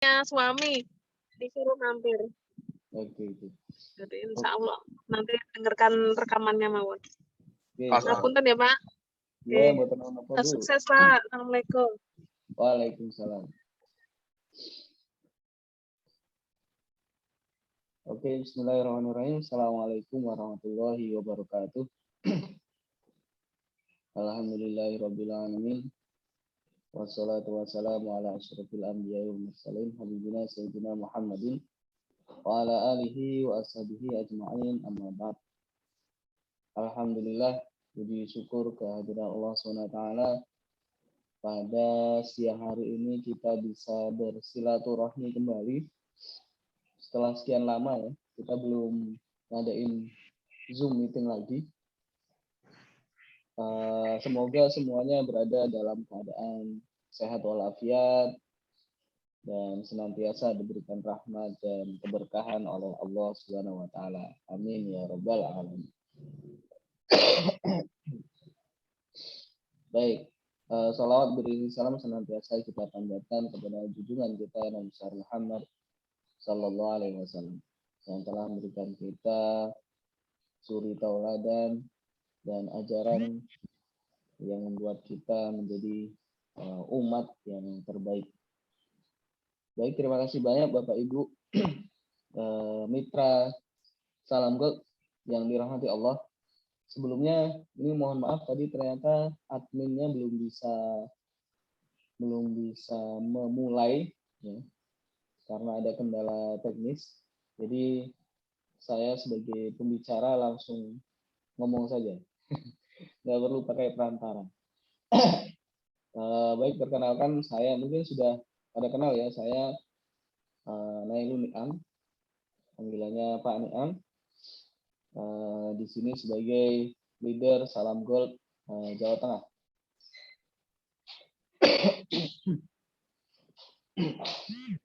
suami disuruh mampir. Oke. Jadi insya Allah nanti dengarkan rekamannya mawon. Oke. Ngapunten ya Pak. Ya, mboten napa Bu. Sukses Pak. Assalamualaikum. Waalaikumsalam. Oke, bismillahirrahmanirrahim. Assalamualaikum warahmatullahi wabarakatuh. Alhamdulillahirabbil alamin. Wassalatu wassalamu ala asyrofil anbiya'i wal mursalin habibina sayyidina Muhammadin wa ala alihi wa ashabihi ajma'in, amma ba'd. Alhamdulillah, puji syukur kehadiran Allah SWT. Pada siang hari ini kita bisa bersilaturahmi kembali. Setelah sekian lama ya, kita belum ngadain Zoom meeting lagi. Semoga semuanya berada dalam keadaan sehat walafiat dan senantiasa diberikan rahmat dan keberkahan oleh Allah Subhanahu wa taala. Amin ya rabbal alamin. Baik, salawat beriring salam senantiasa kita panjatkan kepada junjungan kita Nabi Muhammad sallallahu alaihi wasallam yang telah memberikan kita suri tauladan dan ajaran yang membuat kita menjadi umat yang terbaik. Baik, terima kasih banyak Bapak Ibu mitra Salam Gold yang dirahmati Allah. Sebelumnya ini mohon maaf tadi ternyata adminnya belum bisa memulai ya, karena ada kendala teknis. Jadi saya sebagai pembicara langsung ngomong saja. Nggak perlu pakai perantara. Baik, perkenalkan saya mungkin sudah pada kenal ya, saya Nailul Ni'am, panggilannya Pak Ni'am. Di sini sebagai leader Salam Gold Jawa Tengah.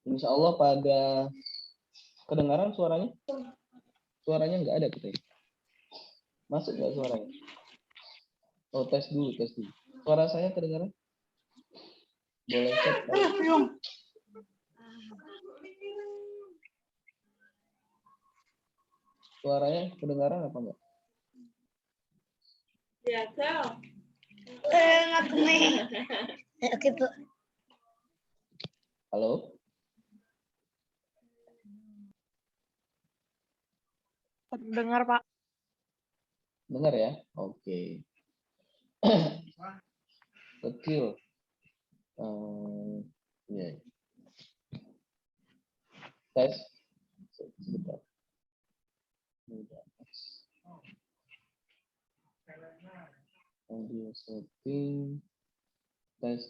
Insya Allah pada kedengaran suaranya? Suaranya nggak ada kita. Masuk nggak suaranya? Oh, tes dulu. Suara saya kedengaran? Boleh cek? Suaranya kedengaran apa enggak? Ya, tahu. Oke, Bu. Halo? Dengar Pak. Dengar ya? Oke. Kecil. Ya. Tes. Sebentar. Audio setting. Tes.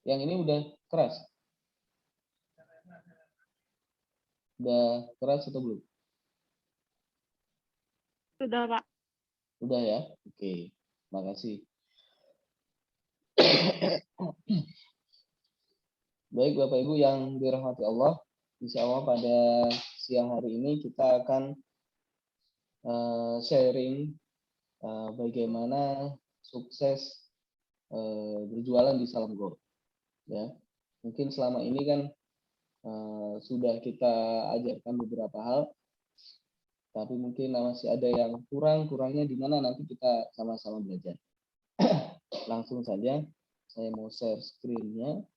Yang ini udah keras? Udah keras atau belum? Sudah Pak. Udah ya? Oke. Makasih. Baik Bapak Ibu yang dirahmati Allah, insya Allah pada siang hari ini kita akan sharing bagaimana sukses berjualan di Salam Gold. Ya, mungkin selama ini kan sudah kita ajarkan beberapa hal, tapi mungkin masih ada yang kurangnya di mana nanti kita sama-sama belajar. Langsung saja, saya mau share screen-nya.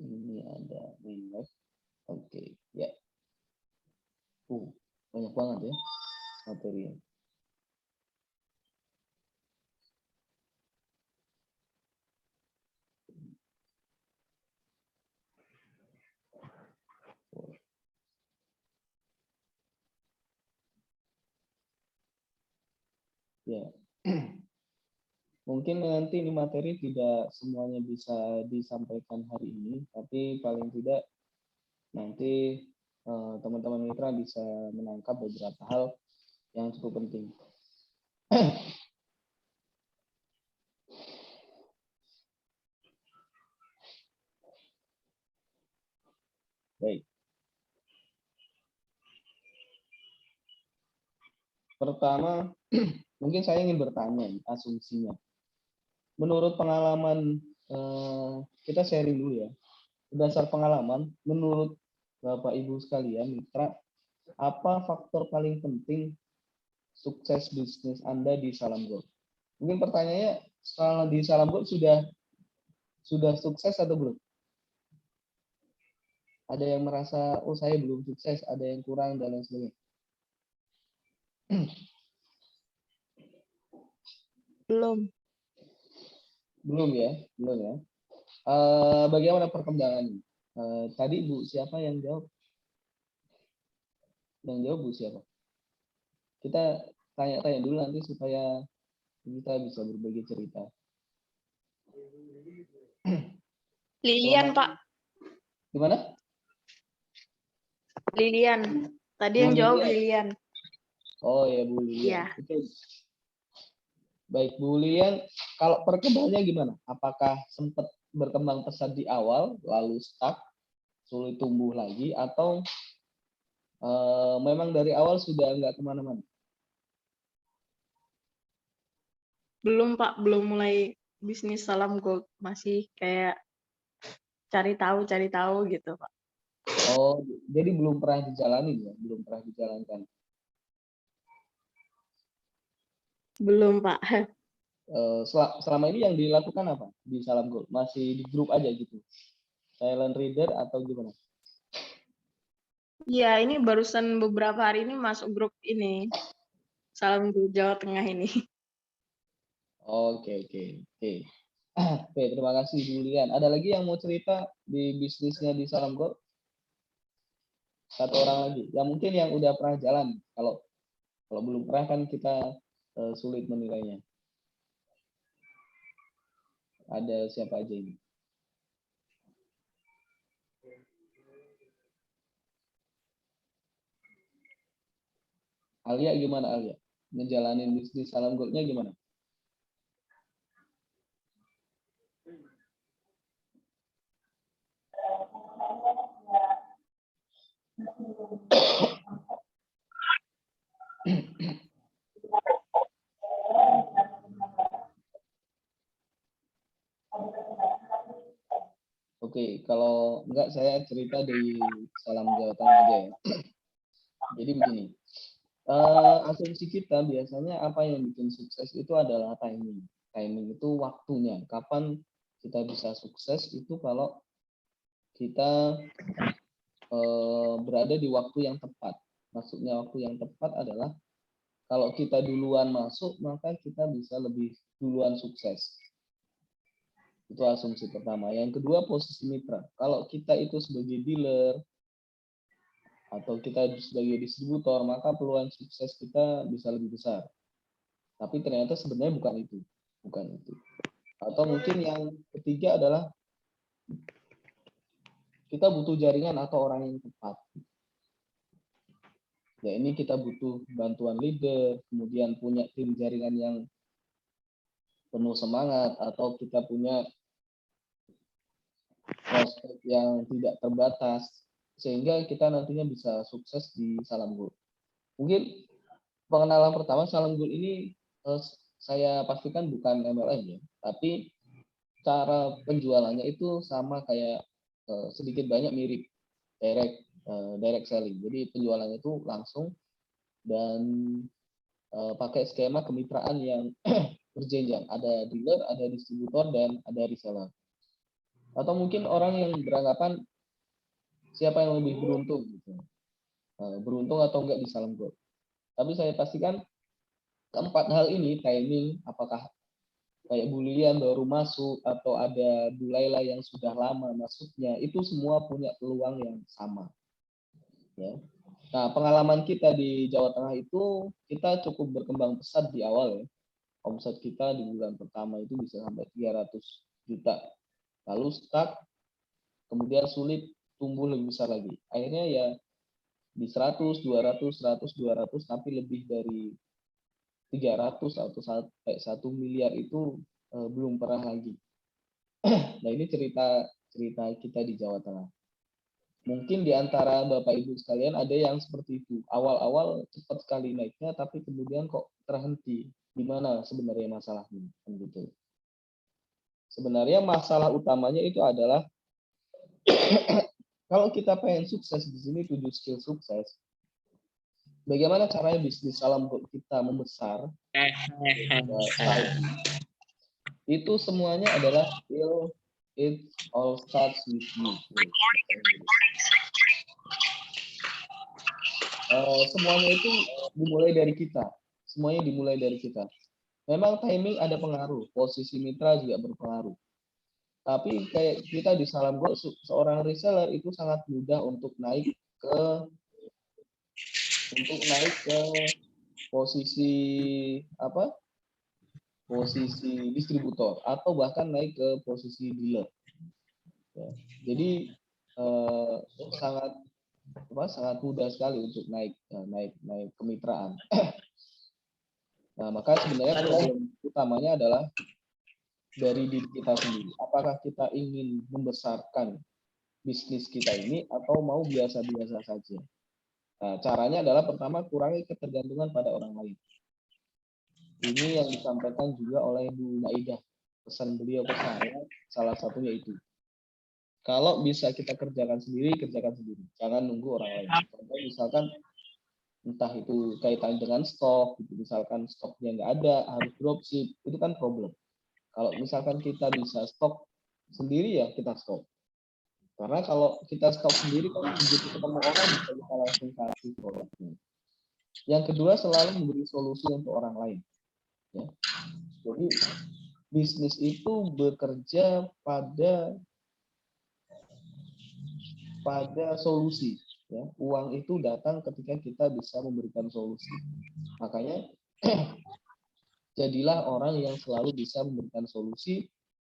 Ini ada window. Oke, ya. Banyak banget ya materinya. Ya. Mungkin nanti ini materi tidak semuanya bisa disampaikan hari ini, tapi paling tidak nanti teman-teman mitra bisa menangkap beberapa hal yang cukup penting. Baik. pertama mungkin saya ingin bertanya asumsinya. Menurut pengalaman kita sharing dulu ya. Berdasar pengalaman, menurut Bapak Ibu sekalian, mitra, apa faktor paling penting sukses bisnis Anda di Salam Gold? Mungkin pertanyaannya, setelah di Salam Gold sudah sukses atau belum? Ada yang merasa, oh saya belum sukses, ada yang kurang, dan lain sebagainya. Belum. Belum ya, belum ya. Bagaimana perkembangannya? Tadi Bu, siapa yang jawab? Yang jawab Bu siapa? Kita tanya-tanya dulu nanti supaya kita bisa berbagi cerita. Lilian, Selamat. Pak. Gimana? Lilian. Tadi Bu yang jawab Lilian. Lilian. Oh ya Bu Lilian. Iya. Itu. Baik Bu Lilian, kalau perkembangannya gimana? Apakah sempat berkembang pesat di awal, lalu stuck, sulit tumbuh lagi, atau memang dari awal sudah nggak kemana-mana? Belum, Pak. Belum mulai bisnis Salam Gold. Masih kayak cari tahu gitu, Pak. Oh, jadi belum pernah dijalani ya? Belum pernah dijalankan? Belum, Pak. Selama ini yang dilakukan apa di Salam Gold? Masih di grup aja gitu? Silent reader atau gimana? Iya, ini barusan beberapa hari ini masuk grup ini. Salam Gold Jawa Tengah ini. Oke. Oke, terima kasih Bu Lilian. Ada lagi yang mau cerita di bisnisnya di Salam Gold? Satu orang lagi. Ya mungkin yang udah pernah jalan. Kalau belum pernah kan kita sulit menilainya. Ada siapa aja ini? Alia gimana Alia? Ngejalanin bisnis Salam Gold-nya gimana? Oke, kalau enggak saya cerita di Salam Jawa Tengah aja ya. Jadi begini, asumsi kita biasanya apa yang bikin sukses itu adalah timing. Timing itu waktunya. Kapan kita bisa sukses itu kalau kita berada di waktu yang tepat. Maksudnya waktu yang tepat adalah kalau kita duluan masuk, maka kita bisa lebih duluan sukses. Itu asumsi pertama. Yang kedua, posisi mitra. Kalau kita itu sebagai dealer atau kita sebagai distributor, maka peluang sukses kita bisa lebih besar. Tapi ternyata sebenarnya bukan itu. Bukan itu. Atau mungkin yang ketiga adalah kita butuh jaringan atau orang yang tepat. Ya ini kita butuh bantuan leader, kemudian punya tim jaringan yang penuh semangat, atau kita punya prospek yang tidak terbatas, sehingga kita nantinya bisa sukses di Salam Gold. Mungkin pengenalan pertama, Salam Gold ini saya pastikan bukan MLM ya, tapi cara penjualannya itu sama kayak sedikit banyak mirip direct selling. Jadi penjualannya itu langsung dan pakai skema kemitraan yang berjenjang. Ada dealer, ada distributor, dan ada reseller. Atau mungkin orang yang beranggapan siapa yang lebih beruntung gitu. Beruntung atau enggak di Salam Gold. Tapi saya pastikan keempat hal ini, timing, apakah kayak Bu Lilian baru masuk atau ada Bu Laila yang sudah lama masuknya, itu semua punya peluang yang sama. Ya. Nah, pengalaman kita di Jawa Tengah itu kita cukup berkembang pesat di awal ya. Omset kita di bulan pertama itu bisa sampai 300 juta. Lalu stuck, kemudian sulit tumbuh lebih besar lagi. Akhirnya ya di 100, 200, 100, 200, tapi lebih dari 300 atau sampai 1 miliar itu belum pernah lagi. Nah ini cerita kita di Jawa Tengah. Mungkin di antara Bapak Ibu sekalian ada yang seperti itu. Awal-awal cepat sekali naiknya, tapi kemudian kok terhenti. Di mana sebenarnya masalahnya? Kan gitu. Sebenarnya masalah utamanya itu adalah kalau kita pengen sukses di sini, 7 skill sukses. Bagaimana caranya bisnis salam gold kita membesar? Itu semuanya adalah skill. It all starts with you. Semuanya itu dimulai dari kita. Semuanya dimulai dari kita. Memang timing ada pengaruh, posisi mitra juga berpengaruh. Tapi kayak kita di Salam Gold, seorang reseller itu sangat mudah untuk naik ke posisi apa? Posisi distributor atau bahkan naik ke posisi dealer. Ya. Jadi sangat mudah sekali untuk naik kemitraan. Nah, maka sebenarnya problem utamanya adalah dari diri kita sendiri. Apakah kita ingin membesarkan bisnis kita ini atau mau biasa-biasa saja? Nah, caranya adalah pertama kurangi ketergantungan pada orang lain. Ini yang disampaikan juga oleh Bu Maidah. Pesan beliau ke saya, salah satunya itu. Kalau bisa kita kerjakan sendiri, kerjakan sendiri. Jangan nunggu orang lain. Contoh misalkan entah itu kaitan dengan stok, gitu. Misalkan stoknya nggak ada, harus dropship, itu kan problem. Kalau misalkan kita bisa stok sendiri ya kita stok. Karena kalau kita stok sendiri kan begitu ketemu orang bisa kita langsung kasih produknya. Yang kedua selalu memberi solusi untuk orang lain. Ya. Jadi bisnis itu bekerja pada solusi. Ya. Uang itu datang ketika kita bisa memberikan solusi. Makanya jadilah orang yang selalu bisa memberikan solusi,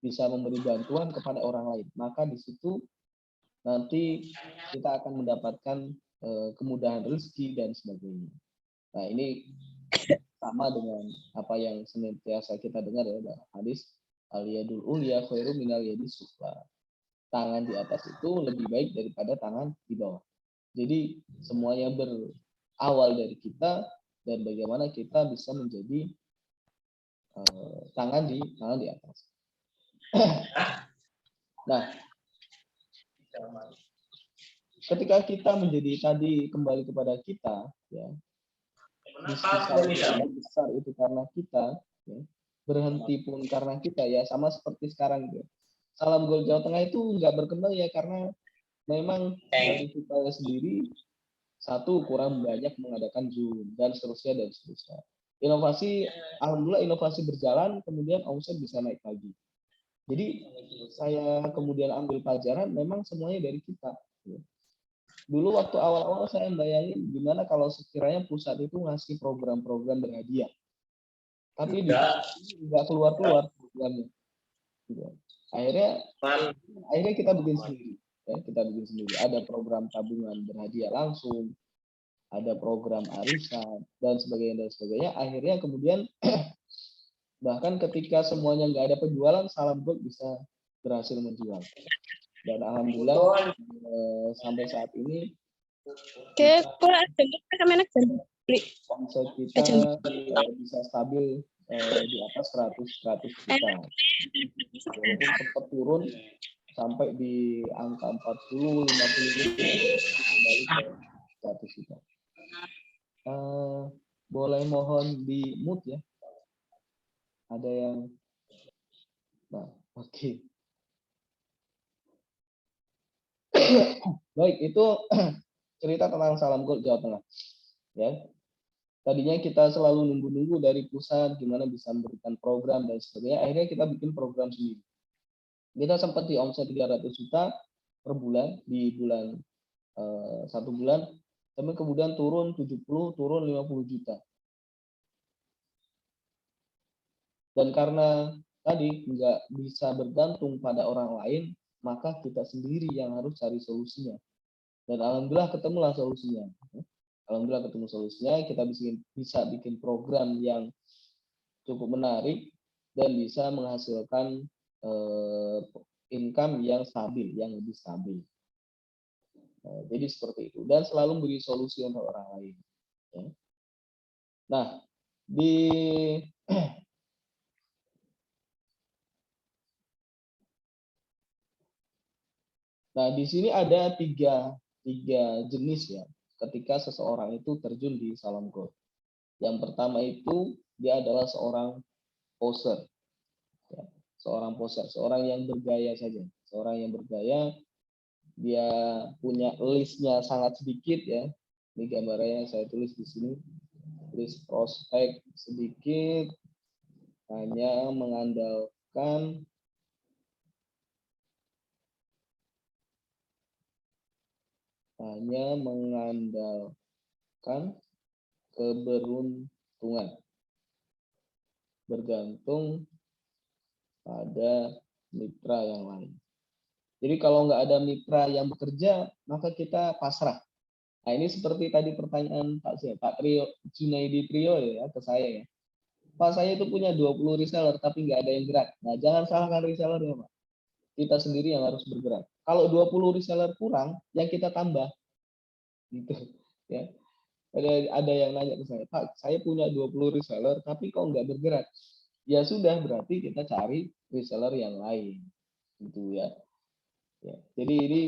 bisa memberi bantuan kepada orang lain. Maka di situ nanti kita akan mendapatkan kemudahan rezeki dan sebagainya. Nah, ini sama dengan apa yang senantiasa kita dengar ya, hadis al-yadul ulya khairu minal yadis sufla. Tangan di atas itu lebih baik daripada tangan di bawah. Jadi semuanya berawal dari kita dan bagaimana kita bisa menjadi tangan di atas. Nah, ketika kita menjadi tadi kembali kepada kita, ya, bisnis besar itu karena kita, ya, berhenti pun karena kita, ya sama seperti sekarang gitu. Salam Gold Jawa Tengah itu nggak berkembang ya karena memang dari kita sendiri satu kurang banyak mengadakan Zoom dan seterusnya. Inovasi, alhamdulillah inovasi berjalan, kemudian omset bisa naik lagi. Jadi saya kemudian ambil pelajaran, memang semuanya dari kita. Dulu waktu awal-awal saya bayangin gimana kalau sekiranya pusat itu ngasih program-program berhadiah. Tapi nggak keluar-keluar programnya. Akhirnya kita bikin sendiri. Ya, kita bikin sendiri. Ada program tabungan berhadiah langsung, ada program arisan, dan sebagainya. Akhirnya kemudian bahkan ketika semuanya nggak ada penjualan, Salam Gold bisa berhasil menjual. Dan alhamdulillah sampai saat ini omset kita bisa stabil di atas 100 juta. Walaupun sempat turun sampai di angka 40, 50 kembali ke 100 juta. Boleh mohon di mute ya. Ada yang oke. Baik, itu cerita tentang Salam Gold Jawa Tengah. Ya. Tadinya kita selalu nunggu-nunggu dari pusat gimana bisa memberikan program dan sebagainya. Akhirnya kita bikin program sendiri. Kita sempat di omset 300 juta per bulan di bulan 1 bulan, tapi kemudian turun 70, turun 50 juta. Dan karena tadi nggak bisa bergantung pada orang lain, maka kita sendiri yang harus cari solusinya. Dan alhamdulillah ketemulah solusinya. Alhamdulillah ketemu solusinya, kita bisa bikin program yang cukup menarik dan bisa menghasilkan income yang stabil, yang lebih stabil. Jadi seperti itu, dan selalu beri solusi untuk orang lain. Ya. Nah, di sini ada tiga jenis ya, ketika seseorang itu terjun di salam gold. Yang pertama itu dia adalah seorang poser, ya. Seorang yang bergaya saja, seorang yang bergaya. Dia punya listnya sangat sedikit ya. Ini gambarnya saya tulis di sini, list prospek sedikit, hanya mengandalkan keberuntungan, bergantung pada mitra yang lain. Jadi kalau nggak ada mitra yang bekerja, maka kita pasrah. Nah, ini seperti tadi pertanyaan Pak Trio, Junaidi Trio ya ke saya ya. Pak, saya itu punya 20 reseller tapi nggak ada yang gerak. Nah, jangan salahkan reseller ya, Pak. Kita sendiri yang harus bergerak. Kalau 20 reseller kurang, yang kita tambah. Gitu ya. Ada yang nanya ke saya, Pak, saya punya 20 reseller tapi kok nggak bergerak. Ya sudah, berarti kita cari reseller yang lain. Gitu ya. Jadi ini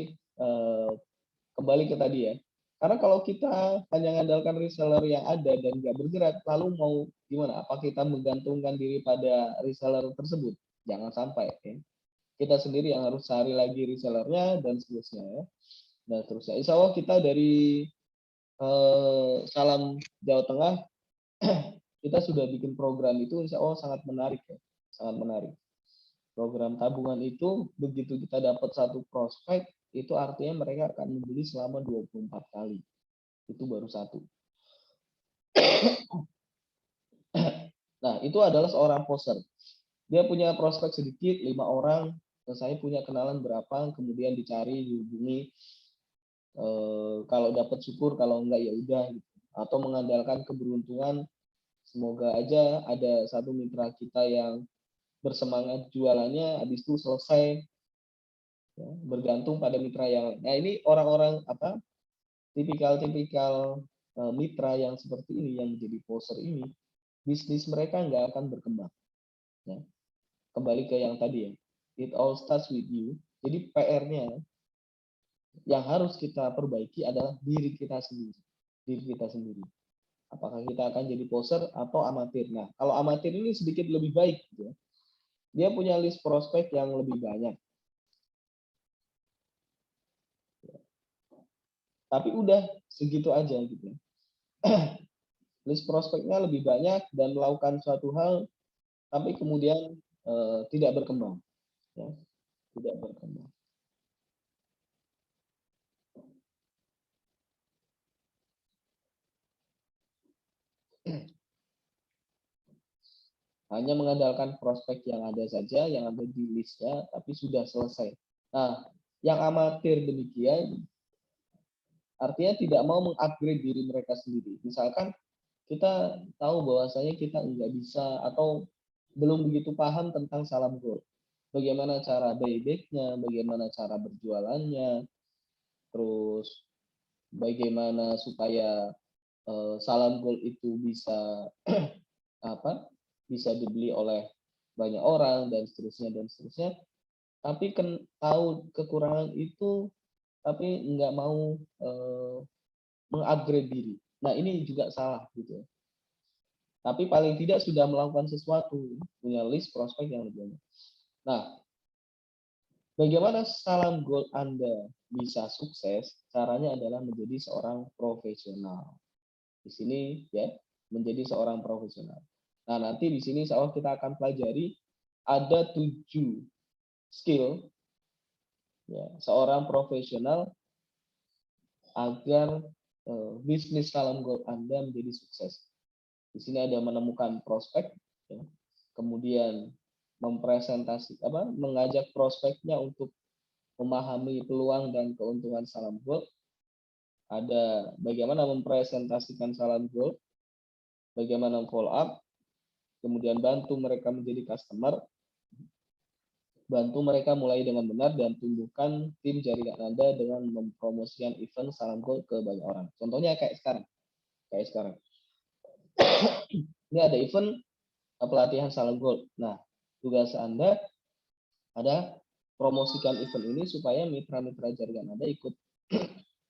kembali ke tadi ya. Karena kalau kita hanya mengandalkan reseller yang ada dan nggak bergerak, lalu mau gimana? Apa kita menggantungkan diri pada reseller tersebut? Jangan sampai. Ya. Kita sendiri yang harus cari lagi resellernya dan seterusnya. Ya. Dan seterusnya. Insya Allah kita dari Salam Jawa Tengah, kita sudah bikin program itu, insya Allah sangat menarik ya. Sangat menarik. Program tabungan itu begitu kita dapat satu prospek, itu artinya mereka akan membeli selama 24 kali. Itu baru satu. Nah, itu adalah seorang poser. Dia punya prospek sedikit, 5 orang, dan saya punya kenalan berapa, kemudian dicari, dihubungi. Kalau dapat syukur, kalau enggak ya udah. Gitu. Atau mengandalkan keberuntungan, semoga aja ada satu mitra kita yang bersemangat jualannya, habis itu selesai. Ya, bergantung pada mitra yang lain. Nah, ini orang-orang apa? Tipikal-tipikal mitra yang seperti ini, yang menjadi poser ini, bisnis mereka nggak akan berkembang. Ya. Kembali ke yang tadi ya, it all starts with you. Jadi PR-nya yang harus kita perbaiki adalah diri kita sendiri. Diri kita sendiri. Apakah kita akan jadi poser atau amatir? Nah, kalau amatir ini sedikit lebih baik. Gitu ya. Dia punya list prospek yang lebih banyak. Tapi udah segitu aja gitu. List prospeknya lebih banyak dan melakukan suatu hal, tapi kemudian tidak berkembang, ya, tidak berkembang. Hanya mengandalkan prospek yang ada saja, yang ada di listnya, tapi sudah selesai. Nah, yang amatir demikian, artinya tidak mau mengupgrade diri mereka sendiri. Misalkan kita tahu bahwasanya kita nggak bisa atau belum begitu paham tentang salam gold. Bagaimana cara buyback-nya, bagaimana cara berjualannya, terus bagaimana supaya salam gold itu bisa bisa dibeli oleh banyak orang dan seterusnya. Tapi tahu kekurangan itu, tapi nggak mau mengupgrade diri. Nah, ini juga salah gitu. Tapi paling tidak sudah melakukan sesuatu, punya list prospek yang lebih banyak. Nah, bagaimana salam gold Anda bisa sukses? Caranya adalah menjadi seorang profesional. Di sini ya, menjadi seorang profesional. Nah, nanti di sini insya Allah kita akan pelajari ada 7 skill ya, seorang profesional agar bisnis salam gold Anda menjadi sukses. Di sini ada menemukan prospek, ya, kemudian mengajak prospeknya untuk memahami peluang dan keuntungan salam gold. Ada bagaimana mempresentasikan salam gold, bagaimana follow up, kemudian bantu mereka menjadi customer, Bantu mereka mulai dengan benar dan tumbuhkan tim jaringan Anda dengan mempromosikan event Salam Gold ke banyak orang. Contohnya kayak sekarang. Ini ada event pelatihan Salam Gold. Nah, tugas Anda ada promosikan event ini supaya mitra-mitra jaringan Anda ikut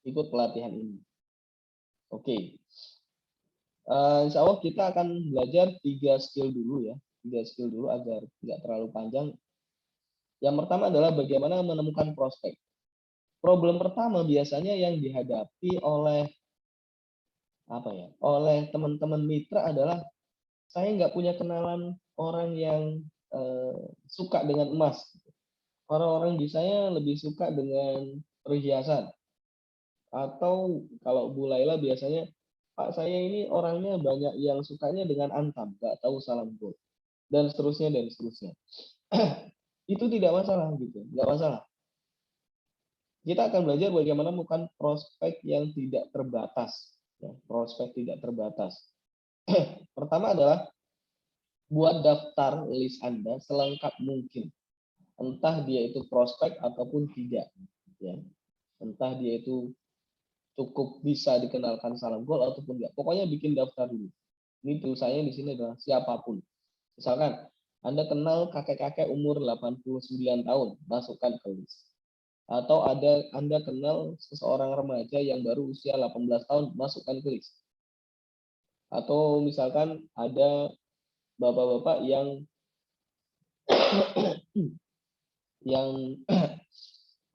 ikut pelatihan ini. Oke. Insya Allah kita akan belajar 3 skill dulu ya. 3 skill dulu agar tidak terlalu panjang. Yang pertama adalah bagaimana menemukan prospek. Problem pertama biasanya yang dihadapi oleh oleh teman-teman mitra adalah saya nggak punya kenalan orang yang suka dengan emas. Orang-orang biasanya lebih suka dengan perhiasan. Atau kalau Bu Laila biasanya, Pak saya ini orangnya banyak yang sukanya dengan antam, nggak tahu Salam Gold. Dan seterusnya, dan seterusnya. Itu tidak masalah gitu, nggak masalah. Kita akan belajar bagaimana menemukan prospek yang tidak terbatas. Ya, prospek tidak terbatas. Pertama adalah buat daftar list Anda selengkap mungkin. Entah dia itu prospek ataupun tidak. Ya. Entah dia itu cukup bisa dikenalkan Salam Gold ataupun enggak. Pokoknya bikin daftar dulu. Ini tulisannya di sini adalah siapapun. Misalkan Anda kenal kakek-kakek umur 89 tahun, masukkan ke list. Atau Anda kenal seseorang remaja yang baru usia 18 tahun, masukkan ke list. Atau misalkan ada bapak-bapak yang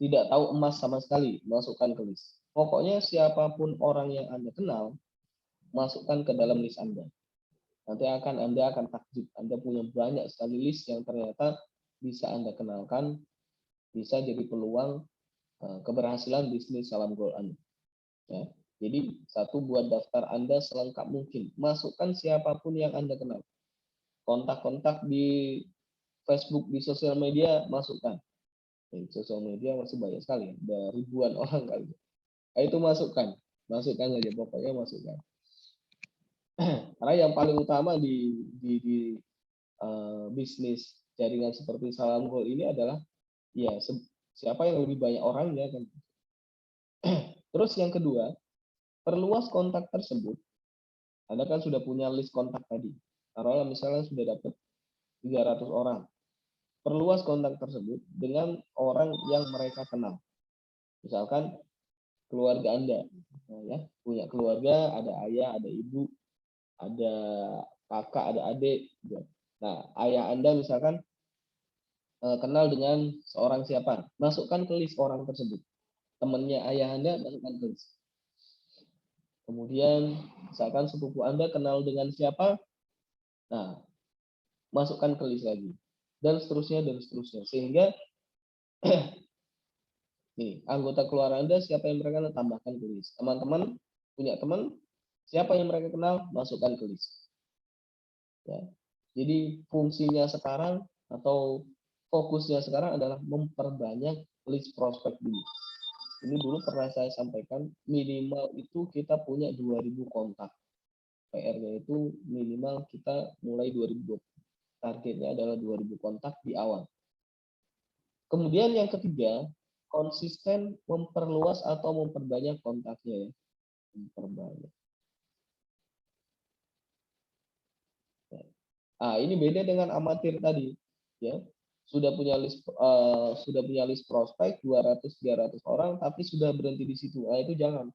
tidak tahu emas sama sekali, masukkan ke list. Pokoknya siapapun orang yang Anda kenal, masukkan ke dalam list Anda. Nanti Anda akan takjub. Anda punya banyak sekali list yang ternyata bisa Anda kenalkan, bisa jadi peluang keberhasilan bisnis Salam Gold Anda. Ya. Jadi satu, buat daftar Anda selengkap mungkin. Masukkan siapapun yang Anda kenal. Kontak-kontak di Facebook, di sosial media, masukkan. Di sosial media masih banyak sekali, ada ribuan orang kali. Nah, itu masukkan aja, pokoknya masukkan. Karena yang paling utama di bisnis jaringan seperti Salam Gold ini adalah ya siapa yang lebih banyak orangnya kan. Terus yang kedua, perluas kontak tersebut. Anda kan sudah punya list kontak tadi. Taruhlah misalnya sudah dapat 300 orang. Perluas kontak tersebut dengan orang yang mereka kenal. Misalkan keluarga Anda, ya, punya keluarga, ada ayah, ada ibu, ada kakak, ada adik. Nah, ayah Anda misalkan kenal dengan seorang siapa, masukkan ke list orang tersebut. Temannya ayah Anda, masukkan ke list. Kemudian misalkan sepupu Anda kenal dengan siapa, nah masukkan ke list lagi, dan seterusnya, sehingga nih anggota keluarga Anda siapa yang mereka kenal, tambahkan ke list. Teman-teman punya teman siapa yang mereka kenal, masukkan ke list. Ya. Jadi fungsinya sekarang atau fokusnya sekarang adalah memperbanyak list prospek dulu. Ini dulu pernah saya sampaikan, minimal itu kita punya 2000 kontak. PR-nya itu minimal kita mulai 2020. Targetnya adalah 2000 kontak di awal. Kemudian yang ketiga, konsisten memperluas atau memperbanyak kontaknya ya. Memperbanyak. Nah, ini beda dengan amatir tadi, ya. Sudah punya list prospek 200-300 orang tapi sudah berhenti di situ. Nah, itu jangan.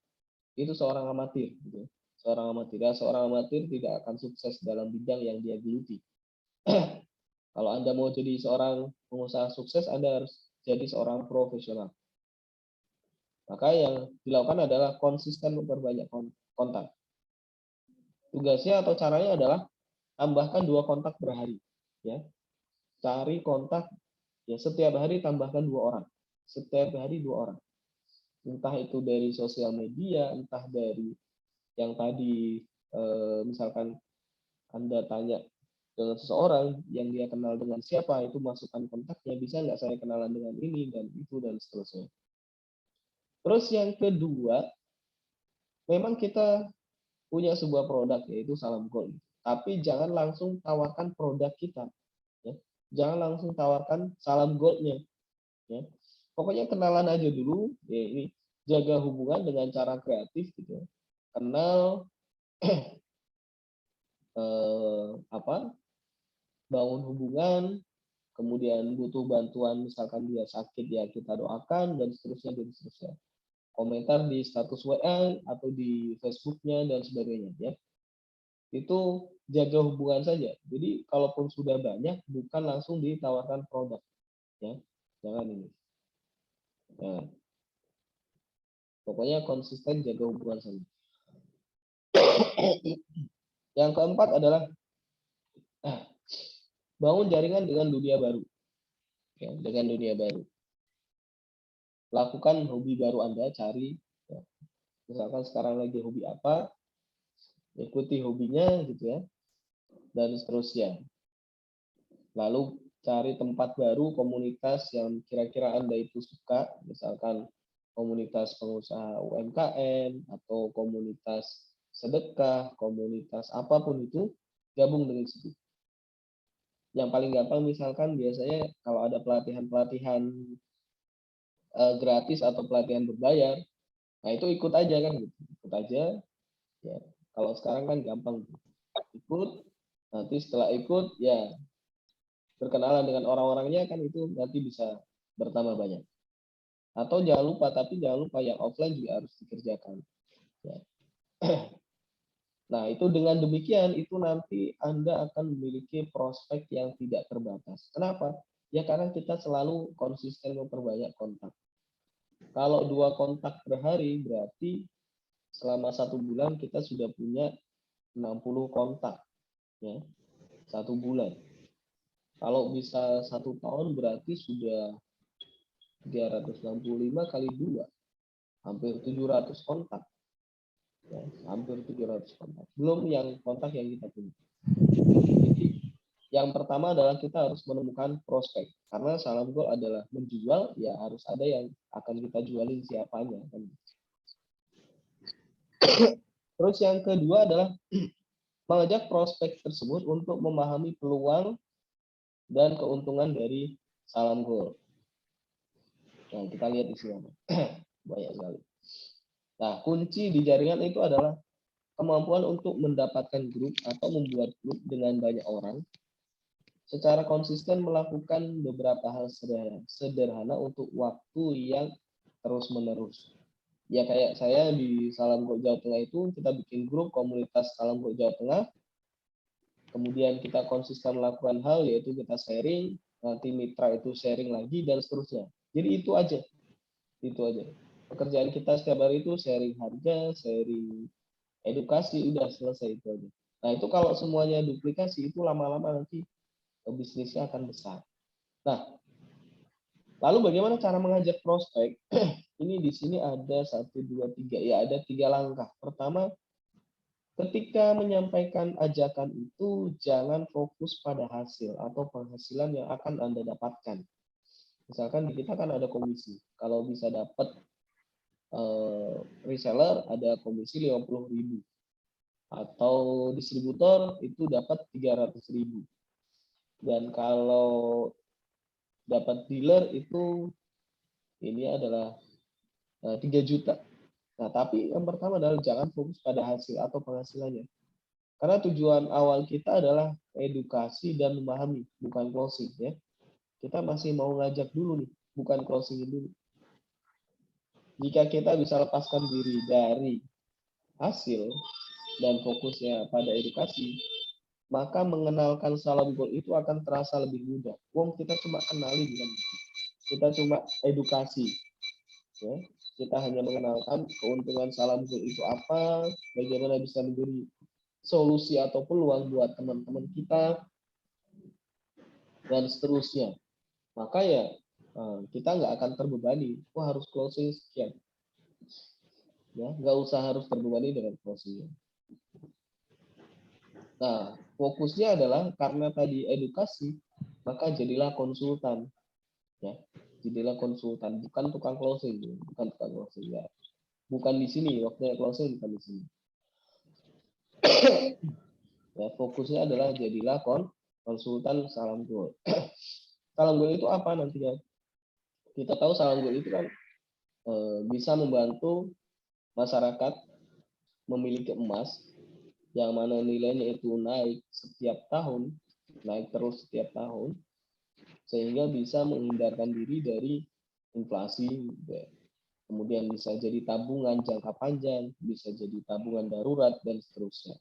Itu seorang amatir gitu. Seorang amatir tidak akan sukses dalam bidang yang dia geluti. Kalau Anda mau jadi seorang pengusaha sukses, Anda harus jadi seorang profesional. Maka yang dilakukan adalah konsisten memperbanyak kontak. Tugasnya atau caranya adalah tambahkan 2 kontak per hari, ya. Cari kontak ya, setiap hari tambahkan 2 orang. Setiap hari 2 orang. Entah itu dari sosial media, entah dari yang tadi misalkan Anda tanya dengan seseorang yang dia kenal dengan siapa, itu masukkan kontaknya, bisa nggak saya kenalan dengan ini dan itu dan seterusnya. Terus yang kedua, memang kita punya sebuah produk yaitu Salam Gold, tapi jangan langsung tawarkan produk kita. Ya. Jangan langsung tawarkan salam goldnya, ya. Pokoknya kenalan aja dulu, ya ini jaga hubungan dengan cara kreatif gitu ya. Kenal, bangun hubungan, kemudian butuh bantuan misalkan dia sakit ya kita doakan dan seterusnya dan seterusnya. Komentar di status WA atau di Facebooknya dan sebagainya ya. Itu jaga hubungan saja. Jadi kalaupun sudah banyak bukan langsung ditawarkan produk ya. Jangan ini. Nah, pokoknya konsisten jaga hubungan saja. Yang keempat adalah bangun jaringan dengan dunia baru. Ya, dengan dunia baru. Lakukan hobi baru Anda, cari. Ya. Misalkan sekarang lagi hobi apa, ikuti hobinya gitu ya, dan seterusnya. Lalu cari tempat baru, komunitas yang kira-kira Anda itu suka, misalkan komunitas pengusaha UMKM atau komunitas sedekah, komunitas apapun itu, gabung dengan situ. Yang paling gampang misalkan biasanya kalau ada pelatihan-pelatihan gratis atau pelatihan berbayar, nah itu ikut aja kan gitu. Ikut aja ya. Kalau sekarang kan gampang ikut, nanti setelah ikut ya berkenalan dengan orang-orangnya kan itu nanti bisa bertambah banyak. Atau jangan lupa yang offline juga harus dikerjakan. Ya. Nah, itu dengan demikian itu nanti Anda akan memiliki prospek yang tidak terbatas. Kenapa? Ya karena kita selalu konsisten memperbanyak kontak. Kalau 2 kontak per hari berarti selama 1 bulan kita sudah punya 60 kontak. Ya, 1 bulan. Kalau bisa 1 tahun berarti sudah 365 kali 2, hampir 700 kontak. Ya, hampir 700 kontak. Belum yang kontak yang kita punya. Jadi, yang pertama adalah kita harus menemukan prospek. Karena salam goal adalah menjual, ya harus ada yang akan kita jualin siapanya. Kan. Terus yang kedua adalah mengajak prospek tersebut untuk memahami peluang dan keuntungan dari salam goal. Nah, kita lihat di sini. Banyak sekali. Nah, kunci di jaringan itu adalah kemampuan untuk mendapatkan grup atau membuat grup dengan banyak orang, secara konsisten melakukan beberapa hal sederhana untuk waktu yang terus-menerus. Ya kayak saya di Salam Go Jawa Tengah itu, kita bikin grup komunitas Salam Go Jawa Tengah, kemudian kita konsisten melakukan hal, yaitu kita sharing, nanti mitra itu sharing lagi, dan seterusnya. Jadi itu aja. Itu aja. Pekerjaan kita setiap hari itu sharing harga, sharing edukasi, udah selesai itu aja. Nah itu kalau semuanya duplikasi itu lama-lama nanti bisnisnya akan besar. Nah, lalu bagaimana cara mengajak prospek? Ini di sini ada 1, 2, 3, ya ada 3 langkah. Pertama, ketika menyampaikan ajakan itu jangan fokus pada hasil atau penghasilan yang akan Anda dapatkan. Misalkan di kita kan ada komisi. Kalau bisa dapat reseller ada komisi 50.000 atau distributor itu dapat 300.000 dan kalau dapat dealer itu ini adalah 3 juta. Nah tapi yang pertama adalah jangan fokus pada hasil atau penghasilannya karena tujuan awal kita adalah edukasi dan memahami bukan closing ya. Kita masih mau ngajak dulu nih bukan closing dulu. Jika kita bisa lepaskan diri dari hasil dan fokusnya pada edukasi, maka mengenalkan salam goal itu akan terasa lebih mudah. Wong kita cuma kenalin kan, kita cuma edukasi, ya. Kita hanya mengenalkan keuntungan salam goal itu apa, bagaimana bisa menjadi solusi atau peluang buat teman-teman kita, dan seterusnya. Maka ya kita nggak akan terbebani. Wah harus closing sekian. Ya, nggak usah harus terbebani dengan closing. Nah, fokusnya adalah karena tadi edukasi, maka jadilah konsultan. Ya, jadilah konsultan, bukan tukang closing, bukan tukang closing ya. Bukan di sini, waktunya closing bukan di sini. Ya, fokusnya adalah jadilah konsultan salam gold. Salam gold itu apa nantinya? Kita tahu salam gold itu kan bisa membantu masyarakat memiliki emas yang mana nilainya itu naik setiap tahun, naik terus setiap tahun, sehingga bisa menghindarkan diri dari inflasi. Kemudian bisa jadi tabungan jangka panjang, bisa jadi tabungan darurat, dan seterusnya.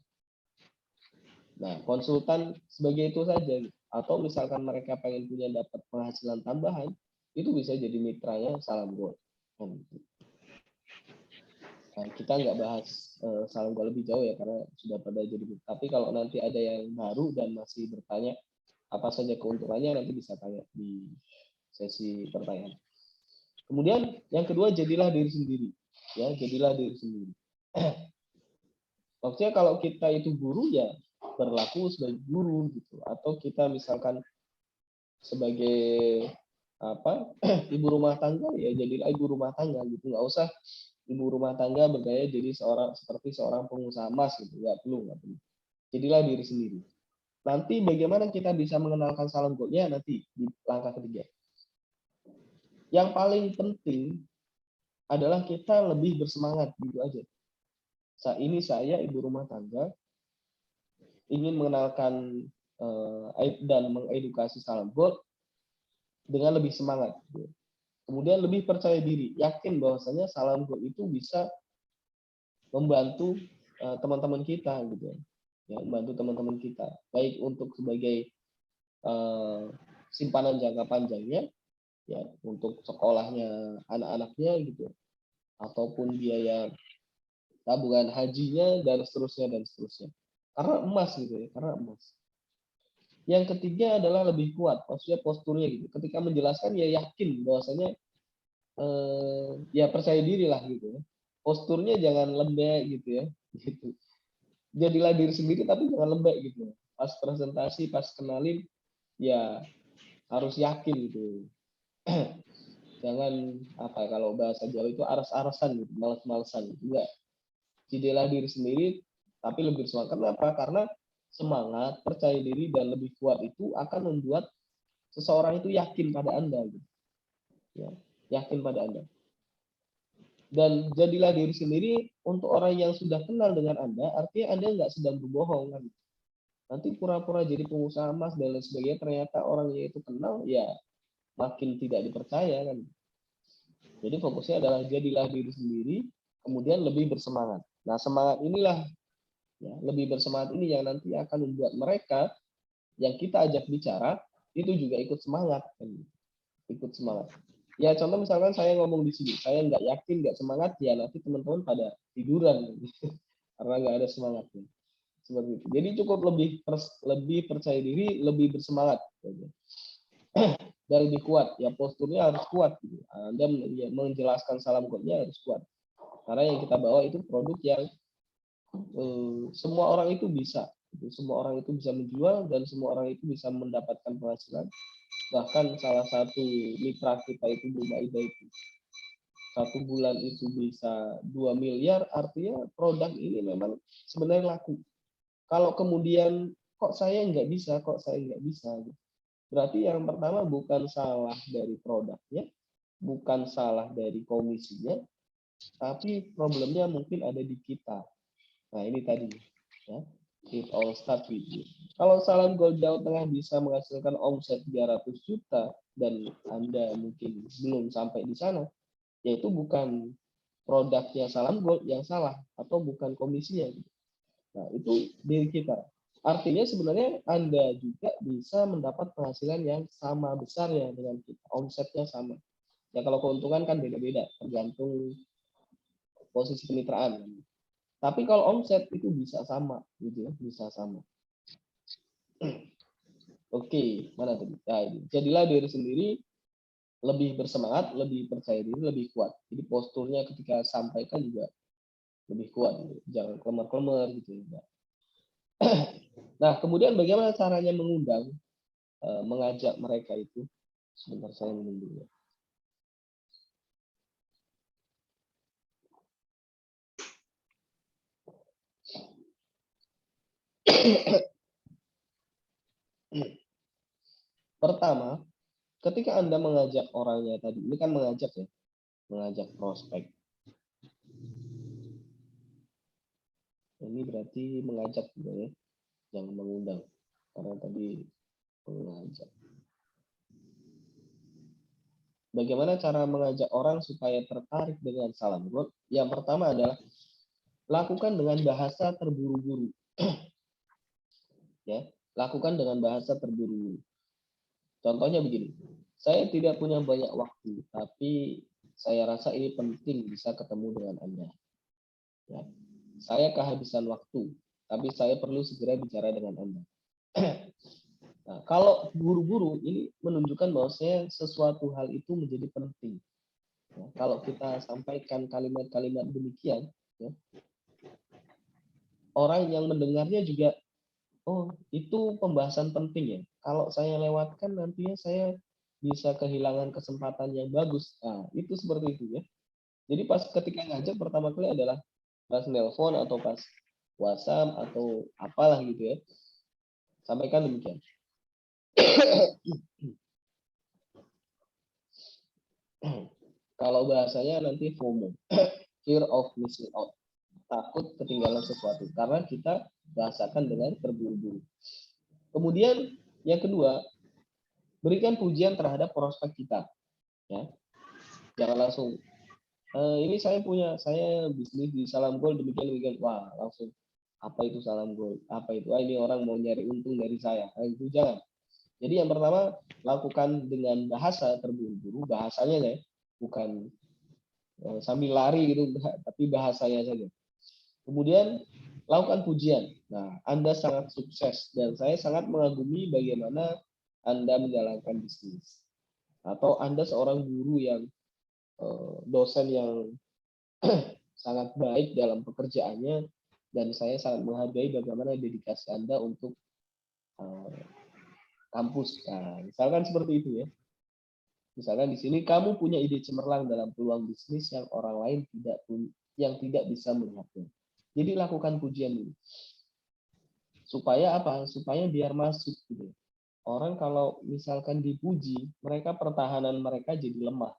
Nah, konsultan sebagai itu saja. Atau misalkan mereka pengen punya dapat penghasilan tambahan, itu bisa jadi mitranya salam gold. Nah, kita nggak bahas salam gold lebih jauh ya, karena sudah pada jadi. Tapi kalau nanti ada yang baru dan masih bertanya apa saja keuntungannya, nanti bisa tanya di sesi pertanyaan. Kemudian yang kedua, jadilah diri sendiri. Ya, jadilah diri sendiri. Maksudnya kalau kita itu guru ya berlaku sebagai guru gitu, atau kita misalkan sebagai apa ibu rumah tangga ya jadilah ibu rumah tangga gitu, nggak usah ibu rumah tangga bergaya jadi seperti seorang pengusaha emas gitu, nggak perlu. Jadilah diri sendiri. Nanti bagaimana kita bisa mengenalkan salam goldnya nanti di langkah ketiga. Yang paling penting adalah kita lebih bersemangat gitu aja. Saat ini saya ibu rumah tangga ingin mengenalkan dan mengedukasi salam gold dengan lebih semangat. Gitu. Kemudian lebih percaya diri, yakin bahwasanya salam gold itu bisa membantu teman-teman kita gitu ya, membantu teman-teman kita, baik untuk sebagai simpanan jangka panjangnya, ya untuk sekolahnya anak-anaknya gitu, ataupun biaya tabungan hajinya dan seterusnya dan seterusnya. Karena emas gitu ya, karena emas. Yang ketiga adalah lebih kuat, maksudnya posturnya gitu. Ketika menjelaskan ya yakin bahwasanya ya percaya diri lah gitu ya. Posturnya jangan lembek gitu ya. Gitu. Jadilah diri sendiri tapi jangan lembek gitu. Pas presentasi, pas kenalin ya harus yakin gitu. Jangan apa kalau bahasa Jawa itu aras-arasan gitu, males-malesan gitu. Enggak. Jadilah diri sendiri tapi lebih semangat. Kenapa? Karena semangat, percaya diri dan lebih kuat itu akan membuat seseorang itu yakin pada Anda gitu. Ya, yakin pada Anda. Dan jadilah diri sendiri untuk orang yang sudah kenal dengan Anda, artinya Anda nggak sedang berbohong kan. Nanti pura-pura jadi pengusaha emas dan lain sebagainya, ternyata orangnya itu kenal, ya makin tidak dipercaya kan. Jadi fokusnya adalah jadilah diri sendiri, kemudian lebih bersemangat. Nah semangat inilah, ya, lebih bersemangat ini yang nanti akan membuat mereka yang kita ajak bicara itu juga ikut semangat, kan? Ikut semangat. Ya contoh misalkan saya ngomong di sini, saya nggak yakin, nggak semangat, ya nanti teman-teman pada tiduran karena nggak ada semangatnya. Seperti itu. Jadi cukup lebih percaya diri, lebih bersemangat, dan lebih kuat. Ya posturnya harus kuat. Gitu. Anda menjelaskan salam goldnya harus kuat. Karena yang kita bawa itu produk yang semua orang itu bisa. Semua orang itu bisa menjual dan semua orang itu bisa mendapatkan penghasilan. Bahkan salah satu mitra kita itu Bu Maida itu 1 bulan itu bisa 2 miliar, artinya produk ini memang sebenarnya laku. Kalau kemudian kok saya nggak bisa, berarti yang pertama bukan salah dari produknya, bukan salah dari komisinya, tapi problemnya mungkin ada di kita. Nah ini tadi, ya. It all start with you. Kalau Salam Gold Jawa Tengah bisa menghasilkan omset 300 juta dan Anda mungkin belum sampai di sana, yaitu bukan produknya Salam Gold yang salah atau bukan komisinya. Nah, itu diri kita. Artinya sebenarnya Anda juga bisa mendapat penghasilan yang sama besarnya dengan kita, omsetnya sama. Ya kalau keuntungan kan beda-beda, tergantung posisi kemitraan. Tapi kalau omset itu bisa sama, gitu ya, bisa sama. Oke, mana tadi? Nah, jadilah diri sendiri, lebih bersemangat, lebih percaya diri, lebih kuat. Jadi posturnya ketika sampaikan juga lebih kuat, gitu. Jangan kemer-kemer gitu ya. Nah, kemudian bagaimana caranya mengundang, mengajak mereka itu? Sebentar saya minum dulu. Pertama, ketika Anda mengajak orangnya tadi, ini kan mengajak ya, mengajak prospek. Ini berarti mengajak juga ya, jangan mengundang. Karena tadi mengajak. Bagaimana cara mengajak orang supaya tertarik dengan salam gold? Yang pertama adalah lakukan dengan bahasa terburu-buru. Ya, lakukan dengan bahasa terburu-buru. Contohnya begini, saya tidak punya banyak waktu, tapi saya rasa ini penting bisa ketemu dengan Anda. Ya, saya kehabisan waktu, tapi saya perlu segera bicara dengan Anda. Nah, kalau buru-buru ini menunjukkan bahwasanya sesuatu hal itu menjadi penting. Ya, kalau kita sampaikan kalimat-kalimat demikian, ya, orang yang mendengarnya juga, oh itu pembahasan penting ya. Kalau saya lewatkan nantinya saya bisa kehilangan kesempatan yang bagus. Nah, itu seperti itu ya. Jadi pas ketika ngajak pertama kali adalah pas nelpon atau pas WhatsApp atau apalah gitu ya. Sampaikan demikian. Kalau bahasanya nanti FOMO, fear of missing out, takut ketinggalan sesuatu karena kita bahasakan dengan terburu-buru. Kemudian yang kedua, berikan pujian terhadap prospek kita. Ya, jangan langsung ini saya bisnis di Salam Gold demikian. Wah, langsung apa itu Salam Gold? Apa itu? Ini orang mau nyari untung dari saya. Itu jangan. Jadi yang pertama, lakukan dengan bahasa terburu-buru, bahasanya ya, bukan sambil lari gitu, tapi bahasanya saja. Kemudian lakukan pujian. Nah, Anda sangat sukses dan saya sangat mengagumi bagaimana Anda menjalankan bisnis. Atau Anda seorang guru yang dosen yang sangat baik dalam pekerjaannya dan saya sangat menghargai bagaimana dedikasi Anda untuk kampus. Nah, misalkan seperti itu ya. Misalkan di sini kamu punya ide cemerlang dalam peluang bisnis yang orang lain tidak bisa melihatnya. Jadi lakukan pujian ini. Supaya apa? Supaya biar masuk gitu. Orang kalau misalkan dipuji, mereka pertahanan mereka jadi lemah.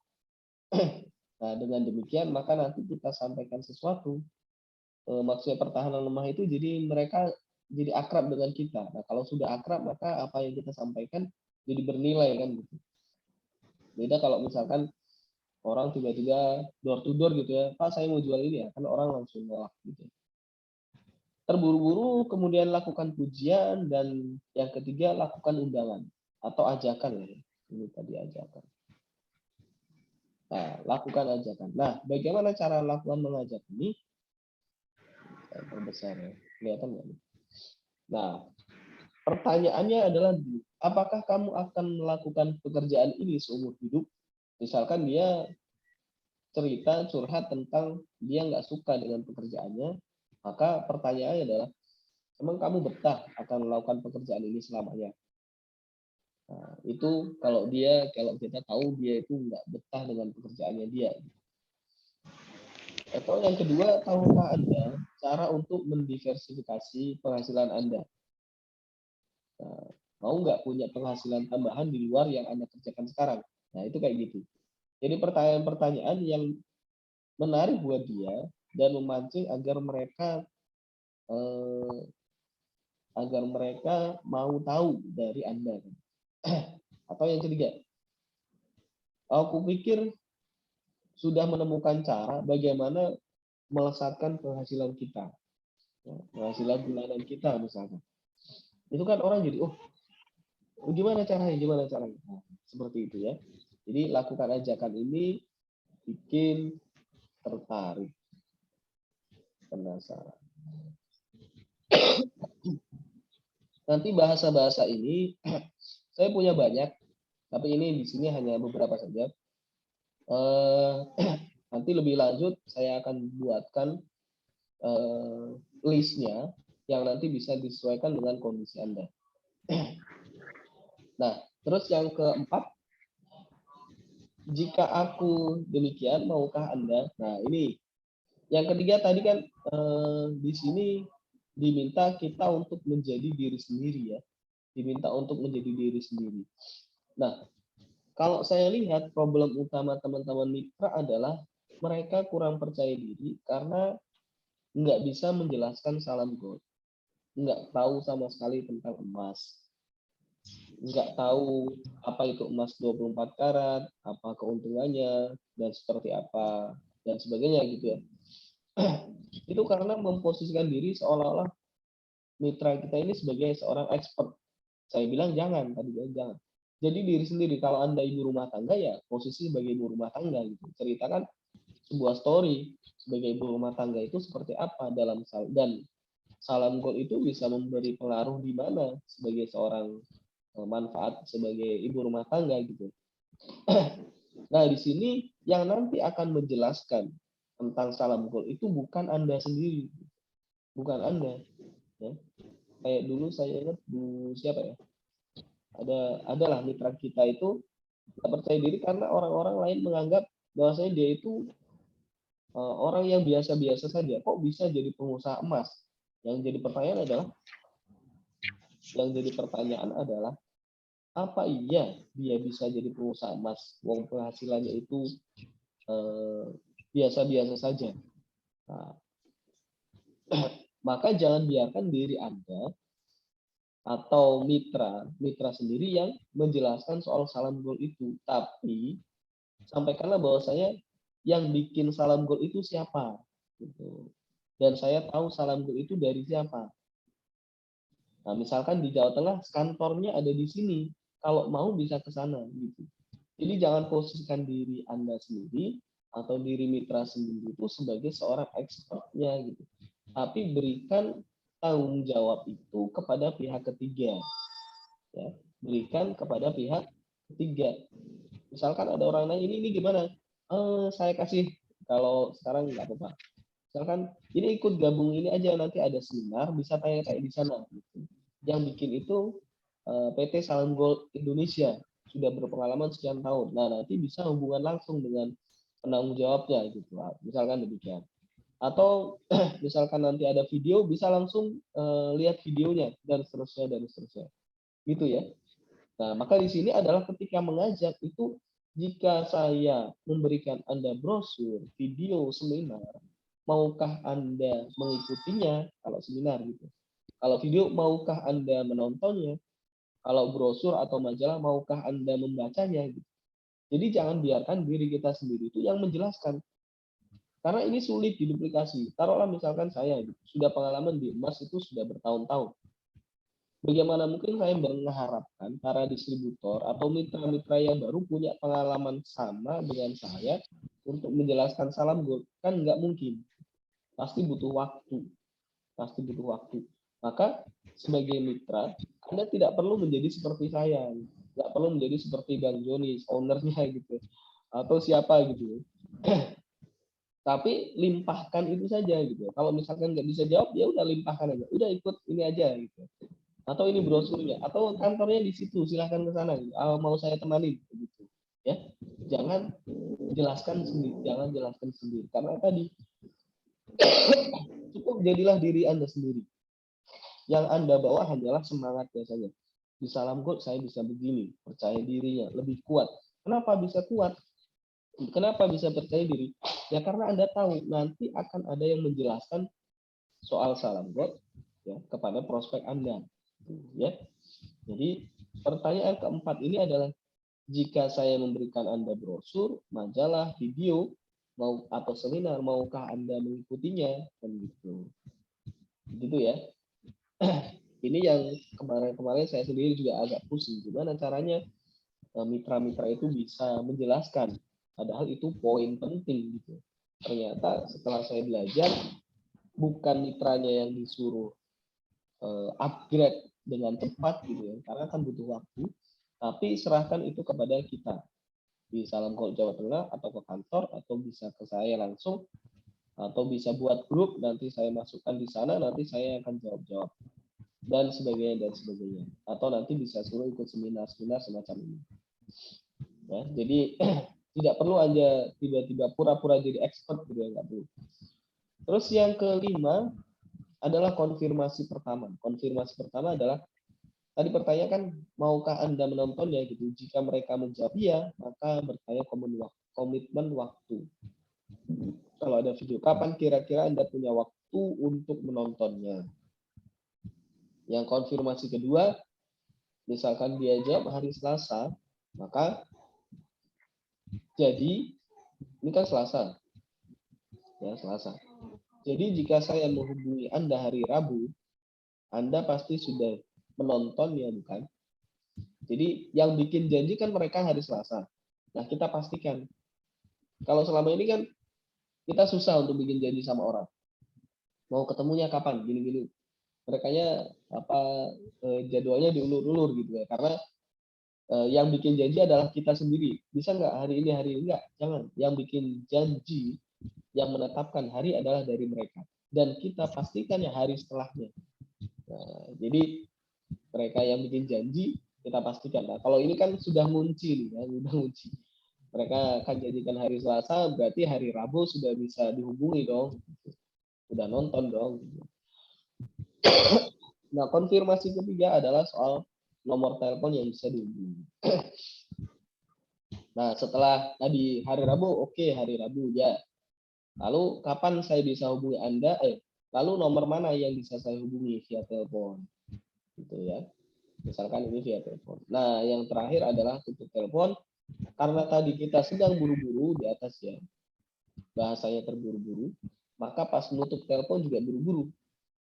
Nah, dengan demikian maka nanti kita sampaikan sesuatu. Maksudnya pertahanan lemah itu jadi mereka jadi akrab dengan kita. Nah, kalau sudah akrab maka apa yang kita sampaikan jadi bernilai kan gitu. Beda kalau misalkan orang tiba-tiba door to door gitu ya, Pak saya mau jual ini ya, kan orang langsung nolak gitu. Terburu-buru kemudian lakukan pujian dan yang ketiga lakukan undangan atau ajakan ya. Ini tadi ajakan. Nah, lakukan ajakan. Nah, bagaimana cara lakukan mengajak ini? Terbesar ya, kelihatan nggak? Nah, pertanyaannya adalah, apakah kamu akan melakukan pekerjaan ini seumur hidup? Misalkan dia cerita curhat tentang dia nggak suka dengan pekerjaannya, maka pertanyaannya adalah, emang kamu betah akan melakukan pekerjaan ini selamanya? Nah, itu kalau kita tahu dia itu nggak betah dengan pekerjaannya dia. Atau yang kedua, tahukah Anda cara untuk mendiversifikasi penghasilan Anda? Nah, mau nggak punya penghasilan tambahan di luar yang Anda kerjakan sekarang? Nah, itu kayak gitu. Jadi pertanyaan-pertanyaan yang menarik buat dia dan memancing agar mereka mau tahu dari Anda. Atau yang ketiga, aku pikir sudah menemukan cara bagaimana melesatkan penghasilan kita. Penghasilan bulanan kita misalkan. Itu kan orang jadi, gimana caranya? Nah, seperti itu ya. Jadi lakukan ajakan ini bikin tertarik, penasaran. Nanti bahasa-bahasa ini saya punya banyak, tapi ini di sini hanya beberapa saja. Nanti lebih lanjut saya akan buatkan listnya yang nanti bisa disesuaikan dengan kondisi Anda. Nah, terus yang keempat, jika aku demikian, maukah Anda? Nah, ini. Yang ketiga tadi kan di sini diminta kita untuk menjadi diri sendiri ya. diminta untuk menjadi diri sendiri. Nah, kalau saya lihat problem utama teman-teman mitra adalah mereka kurang percaya diri karena nggak bisa menjelaskan salam gold, nggak tahu sama sekali tentang emas, nggak tahu apa itu emas 24 karat, apa keuntungannya, dan seperti apa, dan sebagainya gitu ya. Itu karena memposisikan diri seolah-olah mitra kita ini sebagai seorang expert. Saya bilang jangan, tadi jangan. Jadi diri sendiri, kalau Anda ibu rumah tangga ya posisi sebagai ibu rumah tangga gitu. Ceritakan sebuah story sebagai ibu rumah tangga itu seperti apa dalam dan salam gold itu bisa memberi pengaruh di mana sebagai seorang manfaat sebagai ibu rumah tangga gitu. Nah, di sini yang nanti akan menjelaskan tentang salam gold itu bukan Anda sendiri, bukan Anda. Ya. Kayak dulu saya ingat Bu siapa ya? Adalah mitra kita itu tidak percaya diri karena orang-orang lain menganggap bahwasanya dia itu orang yang biasa-biasa saja. Kok bisa jadi pengusaha emas? Yang jadi pertanyaan adalah apa iya dia bisa jadi pengusaha emas? Wong penghasilannya itu biasa-biasa saja. Nah, maka jangan biarkan diri Anda atau mitra sendiri yang menjelaskan soal salam gold itu, tapi sampaikanlah bahwa saya yang bikin salam gold itu siapa gitu. Dan saya tahu salam gold itu dari siapa. Nah, misalkan di Jawa Tengah kantornya ada di sini, kalau mau bisa ke sana gitu. Jadi jangan posisikan diri Anda sendiri atau diri mitra sendiri itu sebagai seorang expertnya gitu, tapi berikan tanggung jawab itu kepada pihak ketiga, ya. Berikan kepada pihak ketiga. Misalkan ada orang nanya ini gimana, saya kasih, kalau sekarang nggak apa-apa. Misalkan ini ikut gabung ini aja, nanti ada seminar, bisa tanya-tanya di sana. Gitu. Yang bikin itu PT Salam Gold Indonesia, sudah berpengalaman sekian tahun. Nah, nanti bisa hubungan langsung dengan penanggung jawabnya gitu. Misalkan demikian. Atau misalkan nanti ada video, bisa langsung lihat videonya dan seterusnya. Gitu ya. Nah, maka di sini adalah ketika mengajak itu, jika saya memberikan Anda brosur, video, seminar, maukah Anda mengikutinya kalau seminar gitu. Kalau video, maukah Anda menontonnya? Kalau brosur atau majalah, maukah Anda membacanya gitu. Jadi jangan biarkan diri kita sendiri itu yang menjelaskan. Karena ini sulit diduplikasi. Taruhlah misalkan saya sudah pengalaman di emas itu sudah bertahun-tahun. Bagaimana mungkin saya mengharapkan para distributor atau mitra-mitra yang baru punya pengalaman sama dengan saya untuk menjelaskan salam gold? Kan nggak mungkin. Pasti butuh waktu. Maka sebagai mitra, Anda tidak perlu menjadi seperti saya. Nggak perlu menjadi seperti Bang Joni, ownernya gitu. Atau siapa gitu. Tapi limpahkan itu saja gitu. Kalau misalkan nggak bisa jawab, ya udah limpahkan aja. Udah ikut ini aja gitu. Atau ini brosurnya, atau kantornya di situ, silahkan ke sana. Gitu. Mau saya temani gitu. Ya, jangan jelaskan sendiri. Karena tadi cukup jadilah diri Anda sendiri. Yang Anda bawa hanyalah semangatnya saja. Di Salam Gold saya bisa begini, percaya dirinya lebih kuat. Kenapa bisa kuat? Kenapa bisa percaya diri? Ya karena Anda tahu nanti akan ada yang menjelaskan soal Salam Gold ya kepada prospek Anda. Ya. Jadi pertanyaan keempat ini adalah, jika saya memberikan Anda brosur, majalah, video, mau atau seminar, maukah Anda mengikutinya? Kan gitu. Gitu ya. Ini yang kemarin saya sendiri juga agak pusing. Gimana caranya mitra-mitra itu bisa menjelaskan, padahal itu poin penting gitu. Ternyata setelah saya belajar, bukan mitranya yang disuruh upgrade dengan cepat gitu ya, karena kan butuh waktu, tapi serahkan itu kepada kita di Salam Gold Jawa Tengah, atau ke kantor, atau bisa ke saya langsung, atau bisa buat grup, nanti saya masukkan di sana, nanti saya akan jawab dan sebagainya. Atau nanti bisa suruh ikut seminar semacam ini. Ya, jadi tidak perlu aja tiba-tiba pura-pura jadi expert gitu ya, nggak perlu. Terus yang kelima adalah konfirmasi pertama. Konfirmasi pertama adalah tadi pertanyaan kan, maukah Anda menontonnya gitu? Jika mereka menjawab iya, maka bertanya komitmen waktu. Kalau ada video, kapan kira-kira Anda punya waktu untuk menontonnya? Yang konfirmasi kedua, misalkan dia jawab hari Selasa, maka jadi ini kan Selasa, ya Selasa. Jadi jika saya menghubungi Anda hari Rabu, Anda pasti sudah menonton ya, bukan? Jadi yang bikin janji kan mereka hari Selasa. Nah, kita pastikan. Kalau selama ini kan kita susah untuk bikin janji sama orang. Mau ketemunya kapan? Gini-gini. Merekanya jadwalnya diulur-ulur gitu ya. Karena yang bikin janji adalah kita sendiri. Bisa nggak hari ini enggak? Jangan. Yang bikin janji, yang menetapkan hari adalah dari mereka. Dan kita pastikan ya hari setelahnya. Nah, jadi mereka yang bikin janji kita pastikan. Nah, kalau ini kan sudah ngunci nih, ya, sudah ngunci. Mereka akan jadikan hari Selasa, berarti hari Rabu sudah bisa dihubungi dong, sudah nonton dong. Nah, konfirmasi ketiga adalah soal nomor telepon yang bisa dihubungi. Nah, setelah tadi hari Rabu, oke, hari Rabu ya. Lalu kapan saya bisa hubungi Anda? Lalu nomor mana yang bisa saya hubungi via telepon? Gitu ya. Misalkan ini via telepon. Nah, yang terakhir adalah tutup telepon. Karena tadi kita sedang buru-buru di atas ya, bahasanya terburu-buru, maka pas menutup telepon juga buru-buru.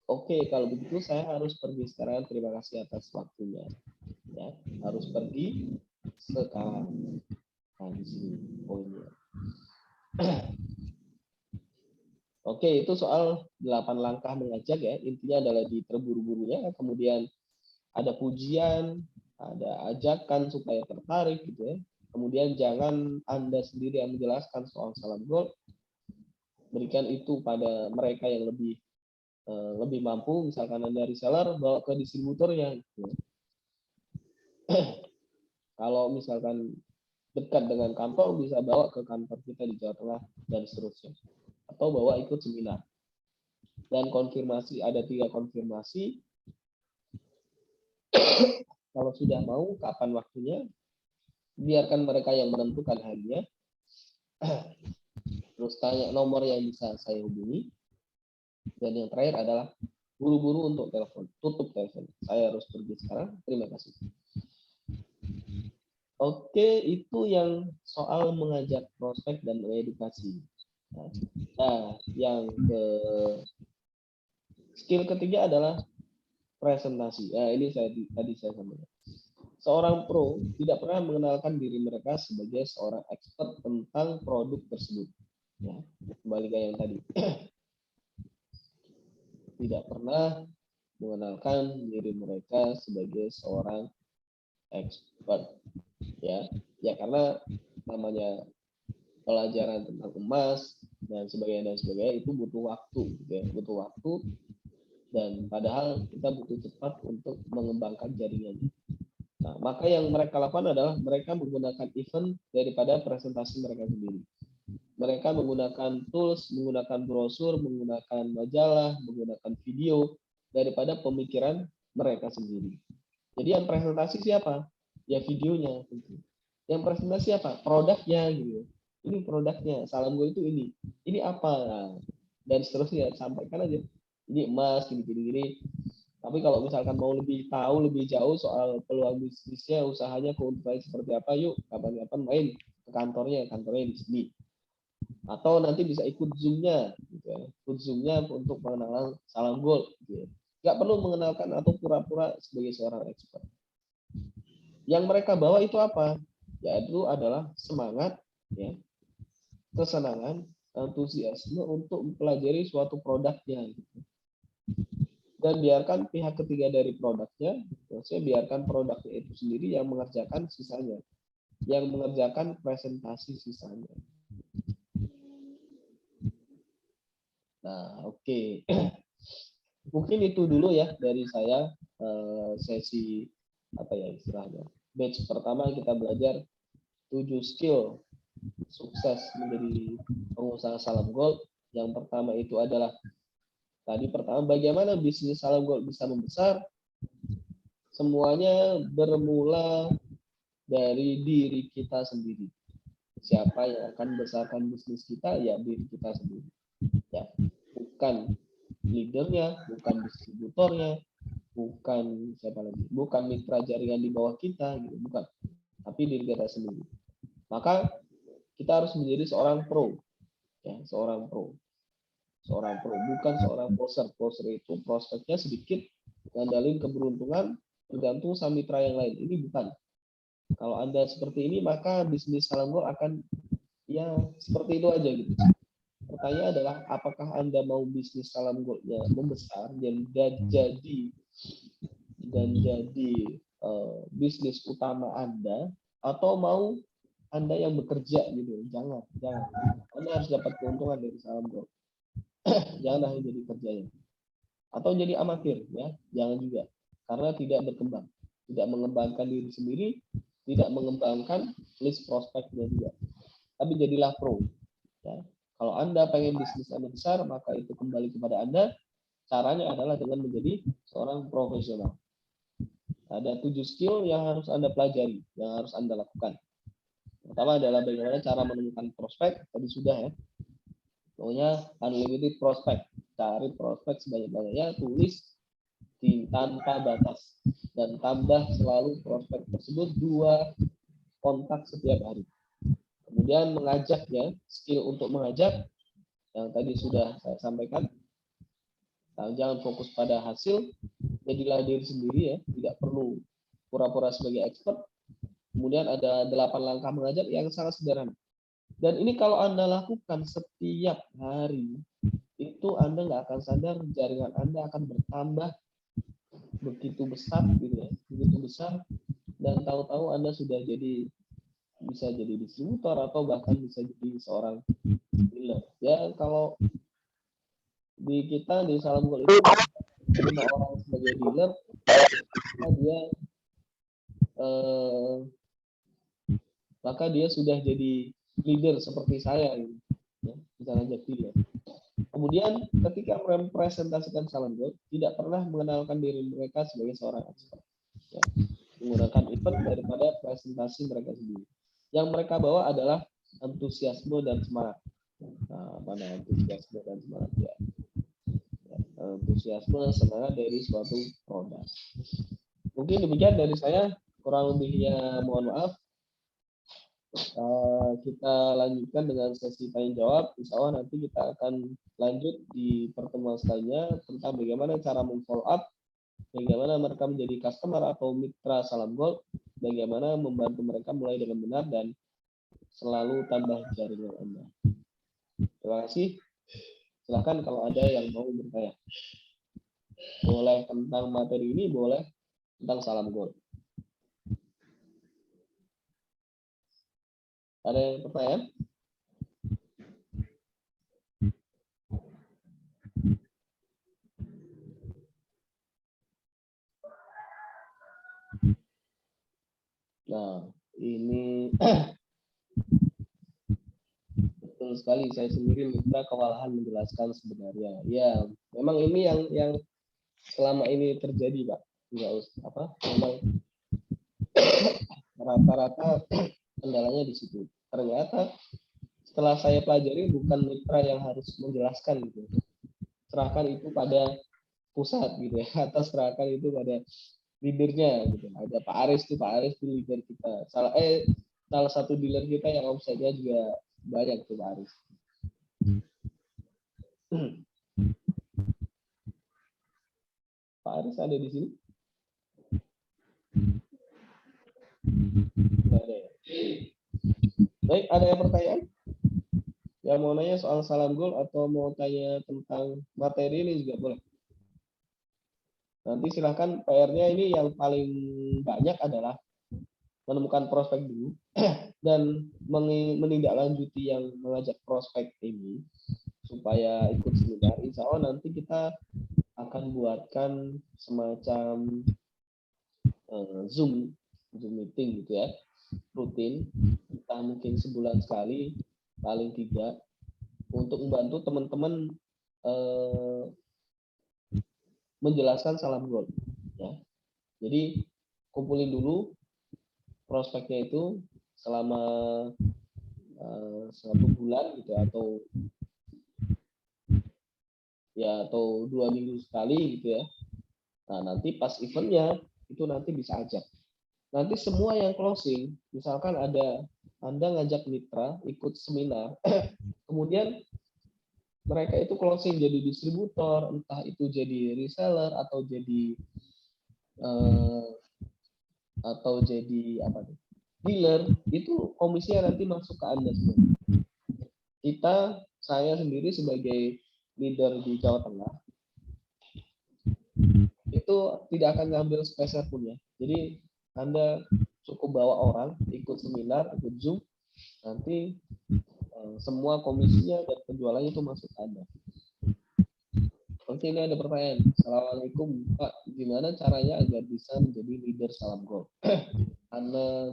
Oke, kalau begitu saya harus pergi sekarang. Terima kasih atas waktunya. Ya, harus pergi sekarang. Nah, di sini poinnya. Oke, itu soal 8 langkah mengajak ya. Intinya adalah di terburu-burunya, kemudian ada pujian, ada ajakan supaya tertarik gitu ya. Kemudian jangan Anda sendiri yang menjelaskan soal salam gold. Berikan itu pada mereka yang lebih mampu, misalkan Anda reseller, bawa ke distributornya. Gitu. Kalau misalkan dekat dengan kantor, bisa bawa ke kantor kita di Jawa Tengah dan seterusnya. Atau bawa ikut seminar. Dan konfirmasi, ada 3 konfirmasi. Kalau sudah mau, kapan waktunya, biarkan mereka yang menentukan harinya. Terus tanya nomor yang bisa saya hubungi. Dan yang terakhir adalah buru-buru untuk telepon. Tutup telepon. Saya harus pergi sekarang. Terima kasih. Oke, itu yang soal mengajak prospek dan mengedukasi. Nah, yang skill ketiga adalah presentasi. Nah, ini tadi saya sampaikan. Seorang pro tidak pernah mengenalkan diri mereka sebagai seorang expert tentang produk tersebut. Ya, kembali ke yang tadi. Tidak pernah mengenalkan diri mereka sebagai seorang expert. Ya karena namanya pelajaran tentang emas dan sebagainya itu butuh waktu, gitu ya. Butuh waktu, dan padahal kita butuh cepat untuk mengembangkan jaringan. Nah, maka yang mereka lakukan adalah mereka menggunakan event daripada presentasi mereka sendiri. Mereka menggunakan tools, menggunakan brosur, menggunakan majalah, menggunakan video daripada pemikiran mereka sendiri. Jadi yang presentasi siapa? Ya videonya. Yang presentasi apa? Produknya gitu. Ini produknya. Salam Gold itu ini. Ini apa? Nah, dan seterusnya, sampaikan aja. Ini emas, gini. Tapi kalau misalkan mau lebih tahu lebih jauh soal peluang bisnisnya, usahanya, keuntungannya seperti apa, yuk kapan-kapan main ke kantornya di sini. Atau nanti bisa ikut Zoom-nya, gitu ya. Ikut Zoom-nya untuk pengenalan Salam Gold. Gitu ya. Nggak perlu mengenalkan atau pura-pura sebagai seorang expert. Yang mereka bawa itu apa? Yaitu adalah semangat, ya, kesenangan, antusiasme untuk mempelajari suatu produknya. Gitu. Dan biarkan pihak ketiga dari produknya, saya biarkan produknya itu sendiri yang mengerjakan sisanya, yang mengerjakan presentasi sisanya. Nah, oke. Mungkin itu dulu ya dari saya, sesi apa ya istilahnya. Batch pertama kita belajar 7 skill sukses menjadi pengusaha Salam Gold. Yang pertama itu adalah bagaimana bisnis Salam Gold bisa membesar. semuanya bermula dari diri kita sendiri. Siapa yang akan besarkan bisnis kita? Ya diri kita sendiri. Ya, bukan leadernya, bukan distributornya, bukan siapa lagi, bukan mitra jaringan di bawah kita, gitu, bukan. Tapi diri kita sendiri. Maka kita harus menjadi seorang pro, ya, seorang pro, bukan seorang poser. Poser itu prospeknya sedikit, ngandalin keberuntungan, tergantung sama mitra yang lain. Ini bukan. Kalau Anda seperti ini, maka bisnis Salam Gold akan ya seperti itu aja gitu. Pertanyaan adalah, apakah Anda mau bisnis Salam Gold-nya membesar dan jadi bisnis utama Anda, atau mau Anda yang bekerja gitu? Jangan. Anda harus dapat keuntungan dari Salam Gold. Jangan hanya jadi kerjanya. Atau jadi amatir, ya, jangan juga. Karena tidak berkembang, tidak mengembangkan diri sendiri, tidak mengembangkan list prospeknya juga. Tapi jadilah pro. Ya. Kalau Anda pengen bisnis Anda besar, maka itu kembali kepada Anda. Caranya adalah dengan menjadi seorang profesional. Ada 7 skill yang harus Anda pelajari, yang harus Anda lakukan. Pertama adalah bagaimana cara menemukan prospek. Tadi sudah ya. Pokoknya unlimited prospek. Cari prospek sebanyak-banyaknya, tulis tanpa batas. Dan tambah selalu prospek tersebut 2 kontak setiap hari. Kemudian mengajak, ya, skill untuk mengajak yang tadi sudah saya sampaikan. Nah, jangan fokus pada hasil, jadilah diri sendiri, ya, tidak perlu pura-pura sebagai expert. Kemudian ada 8 langkah mengajak yang sangat sederhana. Dan ini kalau Anda lakukan setiap hari, itu Anda nggak akan sadar jaringan Anda akan bertambah begitu besar, gitu ya, begitu besar, dan tahu-tahu Anda sudah bisa jadi distributor atau bahkan bisa jadi seorang dealer. Ya, kalau di kita di Salam Gold itu 5 orang sebagai dealer, maka dia sudah jadi leader seperti saya, ya, bisa ngajak dealer. Kemudian ketika merepresentasikan Salam Gold, tidak pernah mengenalkan diri mereka sebagai seorang expert, ya, menggunakan event daripada presentasi mereka sendiri. Yang mereka bawa adalah antusiasme dan semangat. Nah, mana antusiasme dan semangat, ya? Antusiasme, semangat dari suatu produk. Mungkin demikian dari saya, kurang lebihnya mohon maaf. Kita lanjutkan dengan sesi tanya jawab. Insya Allah nanti kita akan lanjut di pertemuan selanjutnya tentang bagaimana cara memfollow up, bagaimana mereka menjadi customer atau mitra Salam Gold, bagaimana membantu mereka mulai dengan benar dan selalu tambah jaringan Anda. Terima kasih. Silakan kalau ada yang mau bertanya. Boleh tentang materi ini, boleh tentang Salam Gold. Ada yang pertanyaan? Nah, ini betul sekali, saya sendiri minta kewalahan menjelaskan sebenarnya. Ya, memang ini yang selama ini terjadi, Pak. Enggak apa? Memang rata-rata kendalanya di situ. Ternyata setelah saya pelajari, bukan mitra yang harus menjelaskan gitu. Serahkan itu pada pusat gitu ya, atau serahkan itu pada leadernya gitu. Ada Pak Aris tuh, Pak Aris itu leader kita. Salah satu dealer kita yang omsetnya juga banyak tuh Pak Aris. Pak Aris ada di sini? Nggak ada ya? Baik, ada yang pertanyaan? Yang mau nanya soal Salam Gold atau mau tanya tentang materi ini juga boleh. Nanti silahkan, PR-nya ini yang paling banyak adalah menemukan prospek dulu dan menindaklanjuti yang mengajak prospek ini supaya ikut seminar. Insya Allah nanti kita akan buatkan semacam Zoom meeting gitu ya, rutin, entah mungkin sebulan sekali, paling tidak, untuk membantu teman-teman menjelaskan Salam Gold, ya. Jadi kumpulin dulu prospeknya itu selama 1 bulan gitu, atau 2 minggu sekali gitu ya. Nah, nanti pas eventnya itu nanti bisa ajak. Nanti semua yang closing, misalkan Anda ngajak mitra ikut seminar, kemudian mereka itu closing jadi distributor, entah itu jadi reseller atau jadi apa nih, dealer, itu komisinya nanti masuk ke Anda semua. Saya sendiri sebagai leader di Jawa Tengah itu tidak akan ngambil spesial pun ya. Jadi Anda cukup bawa orang ikut seminar, ikut Zoom, nanti semua komisinya dan penjualannya itu masuk ke Anda. Oke, ini ada pertanyaan. Assalamualaikum Pak, gimana caranya agar bisa menjadi leader salam golf?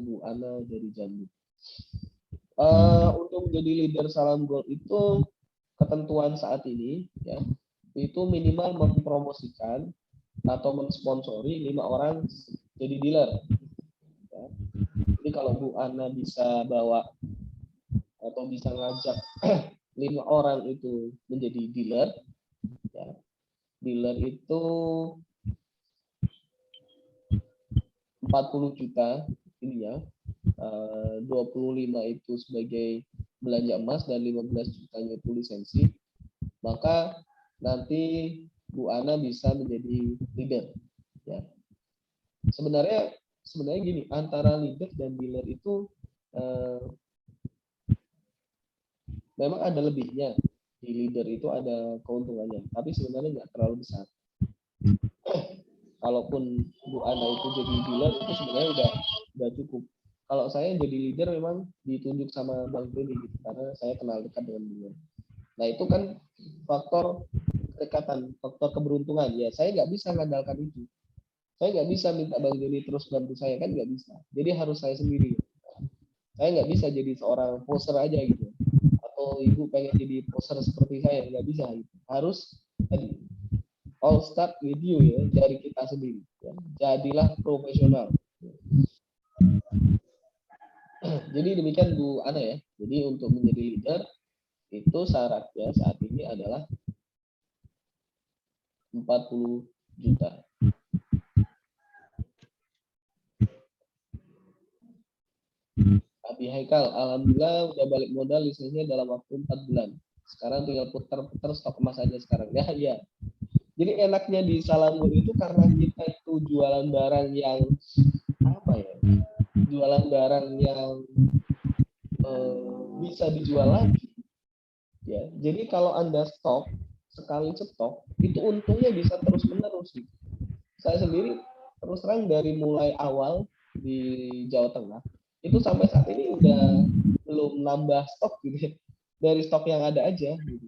Bu Ana dari Jambi. Untuk menjadi leader salam golf itu ketentuan saat ini ya, itu minimal mempromosikan atau mensponsori 5 orang jadi dealer. Ya. Jadi kalau Bu Ana bisa bawa atau bisa ngajak 5 orang itu menjadi dealer, ya. Dealer itu 40 juta ini ya, 25 itu sebagai belanja emas dan 15 jutanya itu lisensi, maka nanti Bu Ana bisa menjadi leader ya. Sebenarnya gini, antara leader dan dealer itu memang ada lebihnya. Di leader itu ada keuntungannya, tapi sebenarnya nggak terlalu besar. Kalaupun Bu Ana itu jadi dealer itu sebenarnya udah cukup. Kalau saya jadi leader memang ditunjuk sama Bang Tony gitu, karena saya kenal dekat dengan beliau. Nah itu kan faktor kedekatan, faktor keberuntungan. Ya saya nggak bisa mengandalkan itu. Saya nggak bisa minta Bang Joni terus bantu saya, kan nggak bisa. Jadi harus saya sendiri. Saya nggak bisa jadi seorang poser aja gitu. Atau ibu pengen jadi poser seperti saya, nggak bisa gitu. Harus tadi all start with you ya, dari kita sendiri. Ya. Jadilah profesional. Jadi demikian Bu Ana ya. Jadi untuk menjadi leader itu syaratnya saat ini adalah 40 juta. Abi Haikal, alhamdulillah udah balik modal lisensinya dalam waktu 4 bulan. Sekarang tinggal putar-putar stok emas aja sekarang. Ya, ya. Jadi enaknya di Salam itu karena kita itu jualan barang yang apa ya? Jualan barang yang bisa dijual lagi. Ya, jadi kalau Anda stok, sekali stok, itu untungnya bisa terus-menerus. Saya sendiri terus terang dari mulai awal di Jawa Tengah, itu sampai saat ini udah belum nambah stok gitu ya. Dari stok yang ada aja gitu.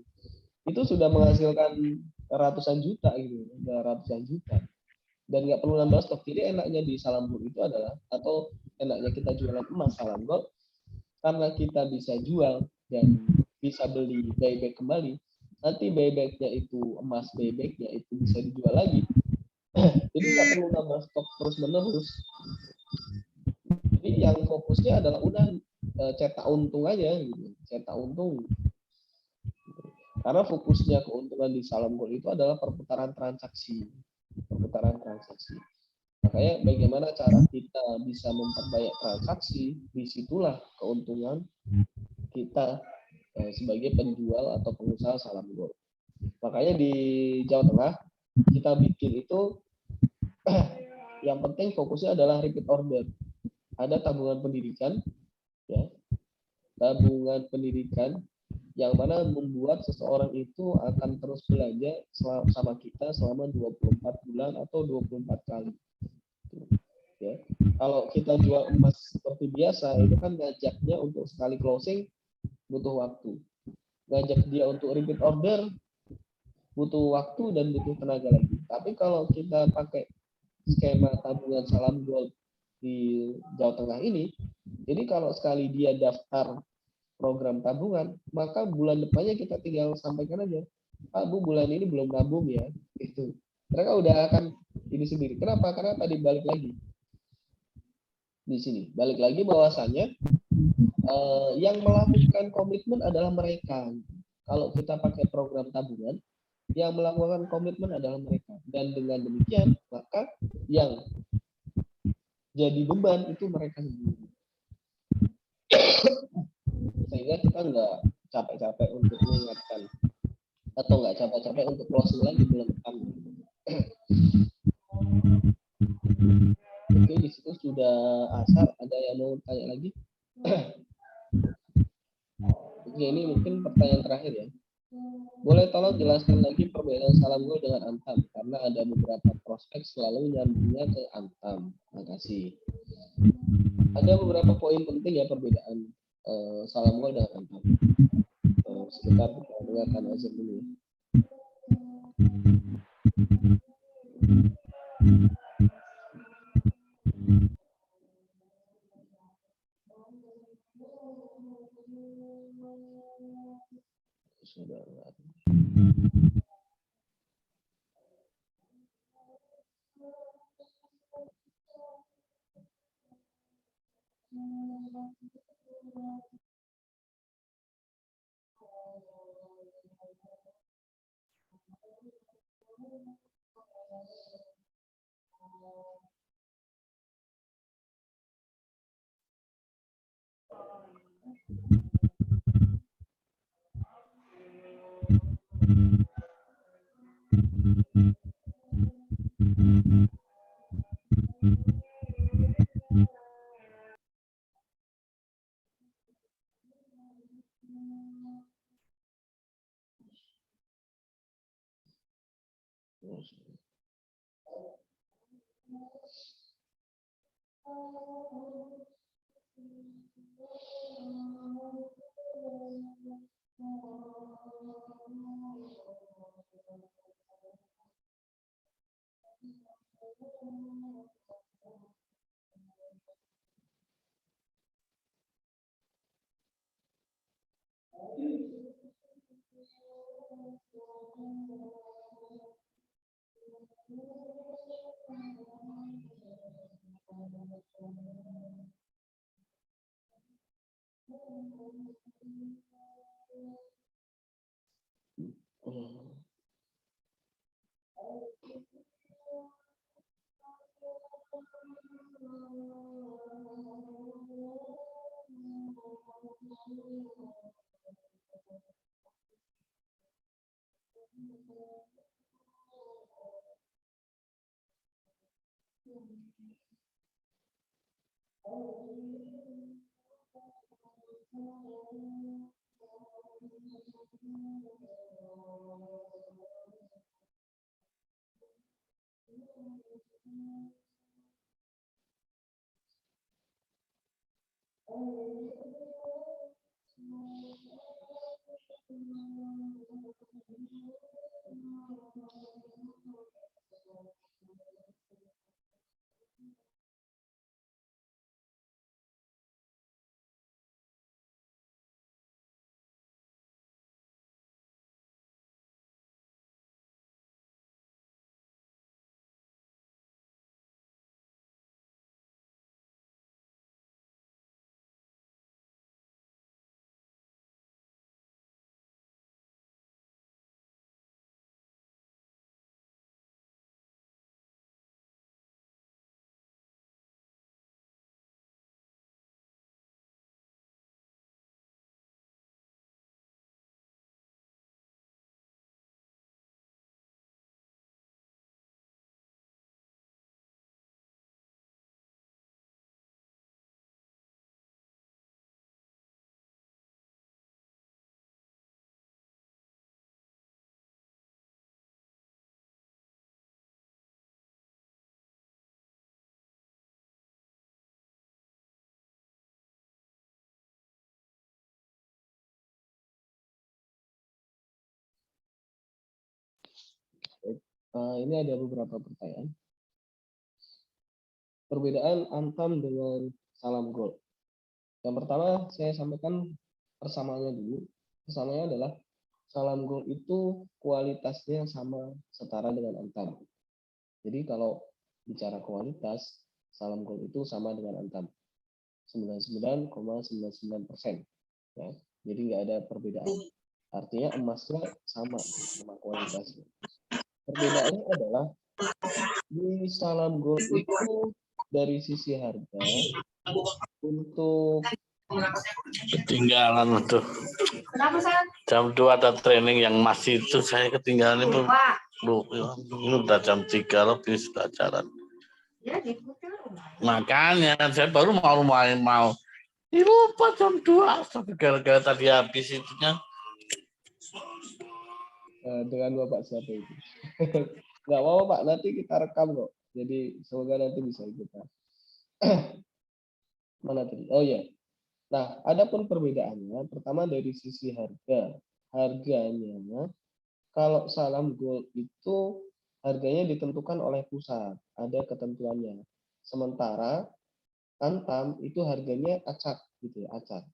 Itu sudah menghasilkan ratusan juta gitu, udah ratusan juta. Dan nggak perlu nambah stok. Jadi enaknya di Salam Gold itu adalah, atau enaknya kita jualan emas Salam Gold, karena kita bisa jual dan bisa beli buyback kembali. Nanti buybacknya itu emas, buybacknya itu bisa dijual lagi. Jadi nggak perlu nambah stok terus-menerus. Jadi yang fokusnya adalah udah cetak untung aja gitu, cetak untung. Karena fokusnya keuntungan di Salam Gold itu adalah perputaran transaksi. Makanya bagaimana cara kita bisa memperbanyak transaksi, disitulah keuntungan kita sebagai penjual atau pengusaha Salam Gold. Makanya di Jawa Tengah kita bikin itu yang penting fokusnya adalah repeat order. Ada tabungan pendidikan, ya, tabungan pendidikan yang mana membuat seseorang itu akan terus belanja sama kita selama 24 bulan atau 24 kali. Ya. Kalau kita jual emas seperti biasa, itu kan ngajaknya untuk sekali closing butuh waktu. Ngajak dia untuk repeat order butuh waktu dan butuh tenaga lagi. Tapi kalau kita pakai skema tabungan Salam Gold di Jawa Tengah ini, jadi kalau sekali dia daftar program tabungan, maka bulan depannya kita tinggal sampaikan aja, Pak Bu bulan ini belum nabung ya, itu mereka udah akan ini sendiri. Kenapa? Karena tadi balik lagi, di sini. Balik lagi bahwasannya yang melakukan komitmen adalah mereka. Kalau kita pakai program tabungan, yang melakukan komitmen adalah mereka. Dan dengan demikian, maka yang jadi beban itu mereka sendiri. Sehingga kita nggak capek-capek untuk mengingatkan atau nggak capek-capek untuk closing lagi bulan depan. Oke, di situ sudah asar. Ada yang mau tanya lagi? Oke, ini mungkin pertanyaan terakhir ya. Boleh tolong jelaskan lagi perbedaan salam gol dengan antam, karena ada beberapa prospek selalu nyambungnya ke antam. Makasih. Ada beberapa poin penting ya perbedaan salam gol dengan antam. Sebentar kita dengarkan aja dulu. Saudara. Ini ada beberapa pertanyaan. Perbedaan antam dengan salam gol. Yang pertama saya sampaikan persamaannya dulu. Persamaannya adalah salam gol itu kualitasnya sama setara dengan antam. Jadi kalau bicara kualitas, salam gold itu sama dengan Antam 99,99%. Ya. Jadi nggak ada perbedaan. Artinya emasnya sama kualitasnya. Perbedaannya adalah di salam gold itu dari sisi harga untuk ketinggalan tuh. Jam 2 ada training yang masih itu saya ketinggalan itu. Ini udah jam 3 lebih sudah jalan. Makanya saya baru mau mau. Ini lupa jam 2 tapi gara-gara tadi habis itunya. Dengan Bapak siapa itu? Nggak apa-apa Pak, nanti kita rekam kok. Jadi semoga nanti bisa kita. Mana tadi? Oh ya. Nah, adapun perbedaannya, pertama dari sisi harga. Harganya, kalau salam gold itu harganya ditentukan oleh pusat, ada ketentuannya. Sementara Antam itu harganya acak gitu ya, acak.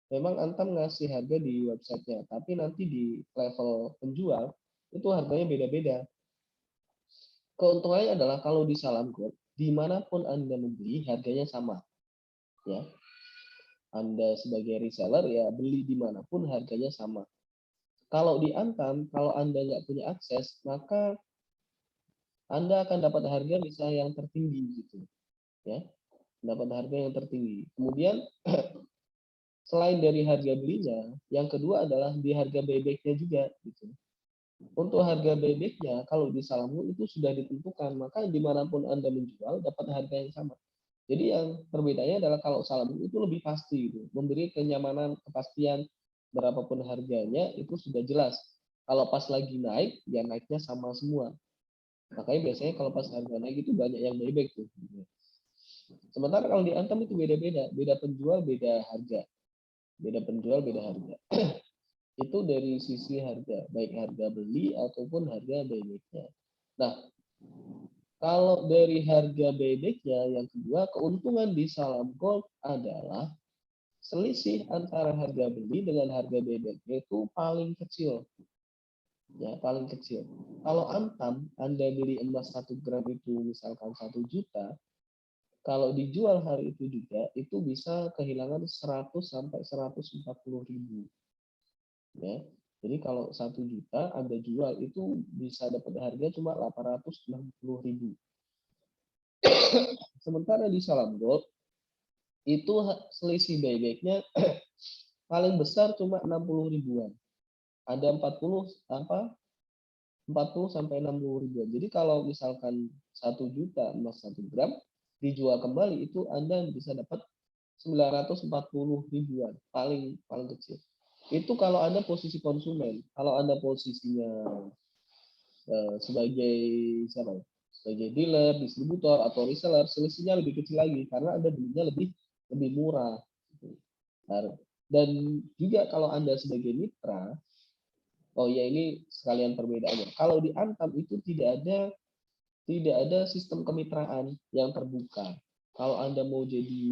Memang Antam ngasih harga di websitenya, tapi nanti di level penjual itu harganya beda-beda. Keuntungannya adalah kalau di salam gold, dimanapun Anda membeli harganya sama. Ya, Anda sebagai reseller ya beli dimanapun harganya sama. Kalau di Antam, kalau Anda nggak punya akses, maka Anda akan dapat harga misalnya yang tertinggi gitu, ya, dapat harga yang tertinggi. Kemudian selain dari harga belinya, yang kedua adalah di harga bebeknya juga gitu. Untuk harga bebeknya kalau di Salamgo itu sudah ditentukan, maka dimanapun Anda menjual dapat harga yang sama. Jadi yang perbedaannya adalah kalau Salamgo itu lebih pasti gitu, memberi kenyamanan, kepastian berapapun harganya itu sudah jelas. Kalau pas lagi naik, ya naiknya sama semua. Makanya biasanya kalau pas harga naik itu banyak yang bebek tuh. Sementara kalau di Antam itu beda-beda, beda penjual, beda harga. Beda penjual, beda harga. Itu dari sisi harga, baik harga beli ataupun harga bebeknya. Nah, kalau dari harga bebeknya, yang kedua, keuntungan di Salam Gold adalah selisih antara harga beli dengan harga bebeknya itu paling kecil. Ya, paling kecil. Kalau Antam, Anda beli emas 1 gram itu misalkan 1 juta, kalau dijual hari itu juga, itu bisa kehilangan 100 sampai 140 ribu. Ya, jadi kalau 1 juta Anda jual itu bisa dapat harga cuma 860 ribu. Sementara di Salam Gold itu selisih buybacknya paling besar cuma 60 ribuan. Ada 40 sampai 60 ribuan. Jadi kalau misalkan 1 juta emas 1 gram dijual kembali itu Anda bisa dapat 940 ribuan, paling kecil. Itu kalau Anda posisi konsumen. Kalau Anda posisinya sebagai siapa ya? Sebagai dealer, distributor atau reseller, selisihnya lebih kecil lagi karena Anda belinya lebih murah. Dan juga kalau Anda sebagai mitra, oh ya ini sekalian perbedaannya. Kalau di Antam itu tidak ada sistem kemitraan yang terbuka. Kalau Anda mau jadi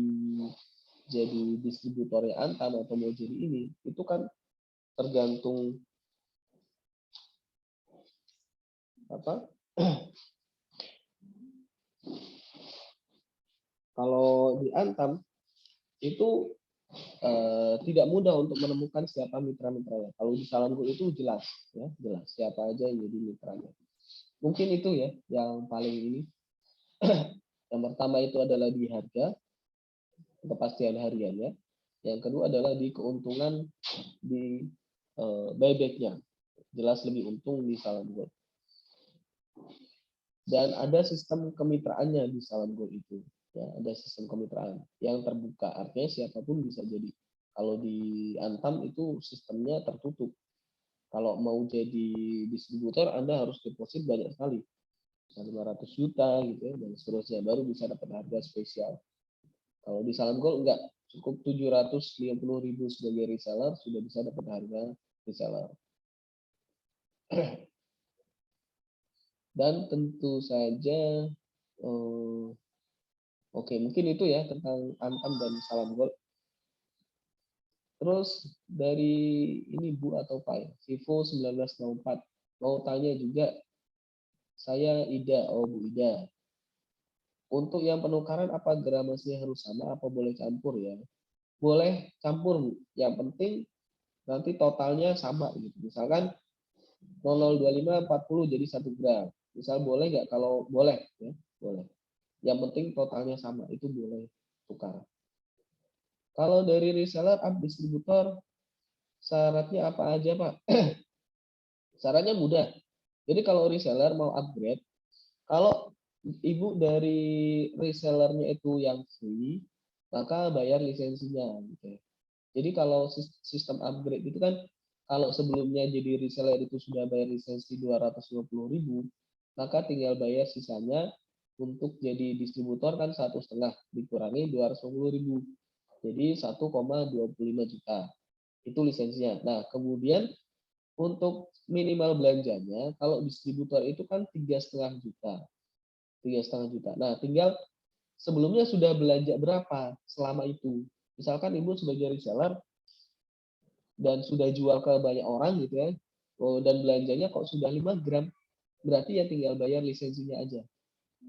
distributornya Antam atau mau jadi ini, itu kan tergantung apa? Kalau di Antam itu tidak mudah untuk menemukan siapa mitra-mitranya. Kalau di Salamgo itu jelas, ya, jelas siapa aja yang jadi mitranya. Mungkin itu ya yang paling ini. Yang pertama itu adalah di harga, kepastian hariannya. Yang kedua adalah di keuntungan di buybacknya. Jelas lebih untung di Salamgo. Dan ada sistem kemitraannya di Salamgo itu. Ya, ada sistem kemitraan yang terbuka, artinya siapapun bisa jadi. Kalau di Antam itu sistemnya tertutup. Kalau mau jadi distributor, Anda harus deposit banyak sekali, 500 juta gitu ya, dan seterusnya, baru bisa dapat harga spesial. Kalau di Salam Gold enggak, cukup 750 ribu sebagai reseller sudah bisa dapat harga reseller. Dan tentu saja oke, mungkin itu ya tentang Antam dan Salam Gold. Terus dari ini Bu atau Pak ya, Vivo 1904 mau tanya juga, saya Ida, Bu Ida. Untuk yang penukaran apa gramasinya harus sama, apa boleh campur ya? Boleh campur, Bu. Yang penting nanti totalnya sama gitu. Misalkan 0025 40 jadi 1 gram. Misal boleh nggak? Kalau boleh ya, boleh. Yang penting totalnya sama, itu boleh tukar. Kalau dari reseller up distributor, syaratnya apa aja, Pak? Syaratnya mudah. Jadi kalau reseller mau upgrade, kalau ibu dari resellernya itu yang free, maka bayar lisensinya. Gitu. Jadi kalau sistem upgrade itu kan, kalau sebelumnya jadi reseller itu sudah bayar lisensi 250.000, maka tinggal bayar sisanya untuk jadi distributor kan 1,5 dikurangi 250.000. Jadi 1,25 juta. Itu lisensinya. Nah, kemudian untuk minimal belanjanya, kalau distributor itu kan 3,5 juta. 3,5 juta. Nah, tinggal sebelumnya sudah belanja berapa selama itu. Misalkan ibu sebagai reseller dan sudah jual ke banyak orang gitu ya, dan belanjanya kok sudah 5 gram, berarti ya tinggal bayar lisensinya aja.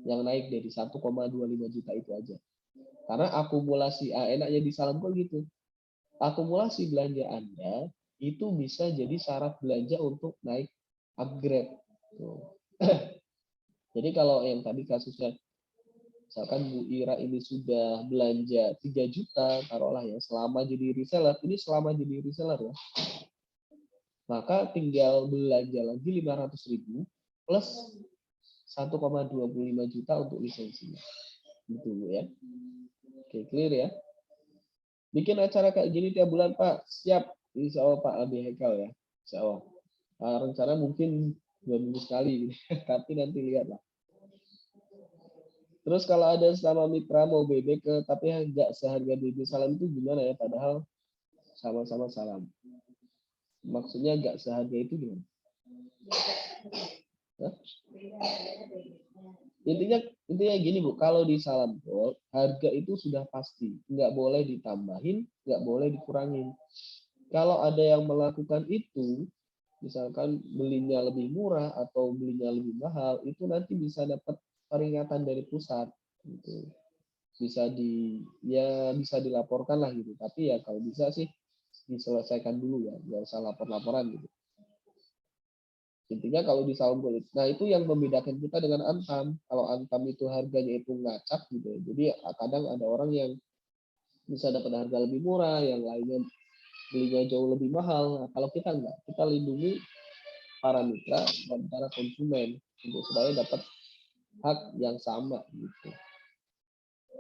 Yang naik dari 1,25 juta itu aja. Karena akumulasi, enaknya di Salam Gold gitu. Akumulasi belanja Anda itu bisa jadi syarat belanja untuk naik upgrade. Jadi kalau yang tadi kasusnya, misalkan Bu Ira ini sudah belanja 3 juta, taruhlah ya, selama jadi reseller, ini selama jadi reseller ya, maka tinggal belanja lagi 500.000 plus 1,25 juta untuk lisensinya. Gitu Bu ya. Oke, clear ya. Bikin acara kayak gini tiap bulan Pak, siap. Insya Allah Pak Abi Hekal ya. Insya Allah. Rencana mungkin 2 minggu sekali, tapi nanti lihatlah. Terus kalau ada sama mitra mau BB ke tapi nggak seharga BB Salam itu gimana ya? Padahal sama-sama Salam. Maksudnya nggak seharga itu gimana? Hah? Intinya gini Bu, kalau di Salam Gold harga itu sudah pasti, nggak boleh ditambahin, nggak boleh dikurangin. Kalau ada yang melakukan itu, misalkan belinya lebih murah atau belinya lebih mahal, itu nanti bisa dapat peringatan dari pusat gitu. Bisa bisa dilaporkan lah gitu, tapi ya kalau bisa sih diselesaikan dulu ya, nggak usah lapor-laporan gitu. Intinya kalau di Salam Gold, nah itu yang membedakan kita dengan Antam. Kalau Antam itu harganya itu ngacak gitu, jadi kadang ada orang yang bisa dapat harga lebih murah, yang lainnya belinya jauh lebih mahal. Nah, kalau kita enggak, kita lindungi para mitra dan para konsumen untuk supaya dapat hak yang sama gitu.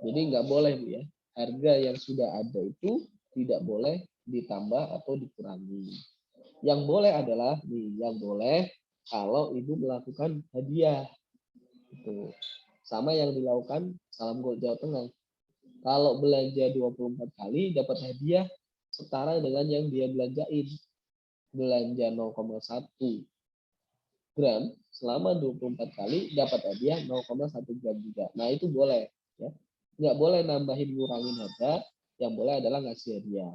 Jadi nggak boleh Bu ya, harga yang sudah ada itu tidak boleh ditambah atau dikurangi. Yang boleh adalah yang boleh kalau ibu melakukan hadiah itu sama yang dilakukan Salam Gold Jawa Tengah. Kalau belanja 24 kali dapat hadiah setara dengan yang dia belanjain. Belanja 0,1 gram selama 24 kali dapat hadiah 0,1 gram juga. Nah, itu boleh ya. Nggak boleh nambahin ngurangin harga, yang boleh adalah ngasih hadiah.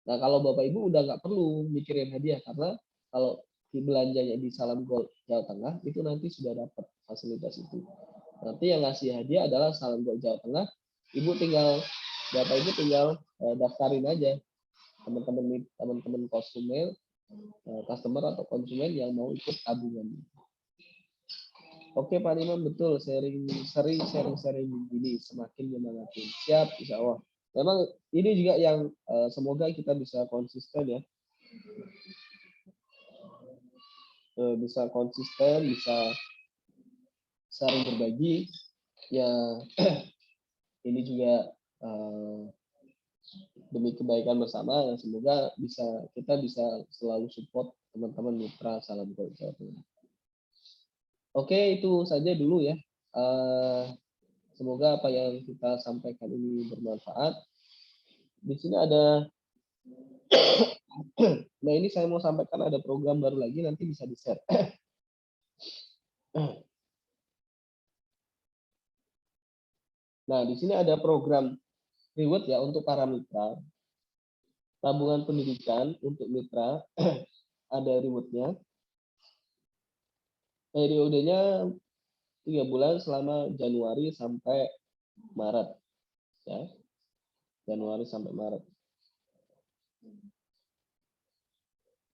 Nah, kalau Bapak Ibu udah nggak perlu mikirin hadiah karena kalau belanjanya di Salam Gold Jawa Tengah itu nanti sudah dapat fasilitas itu. Nanti yang ngasih hadiah adalah Salam Gold Jawa Tengah. Ibu tinggal Bapak Ibu tinggal daftarin aja teman-teman konsumen, customer atau konsumen yang mau ikut tabungan. Oke Pak Imam, betul, sharing begini semakin menyenangkan. Siap, insya Allah. Memang ini juga yang semoga kita bisa konsisten ya. Bisa konsisten, bisa saling berbagi. Ya, ini juga demi kebaikan bersama. Semoga kita bisa selalu support teman-teman mitra Salam Gold Jawa Tengah. Oke, itu saja dulu ya. Semoga apa yang kita sampaikan ini bermanfaat. Di sini ada, nah ini saya mau sampaikan ada program baru lagi, nanti bisa di-share. Nah, di sini ada program reward ya untuk para mitra. Tabungan pendidikan untuk mitra, ada rewardnya. Periodenya 3 bulan selama Januari sampai Maret, ya. Januari sampai Maret.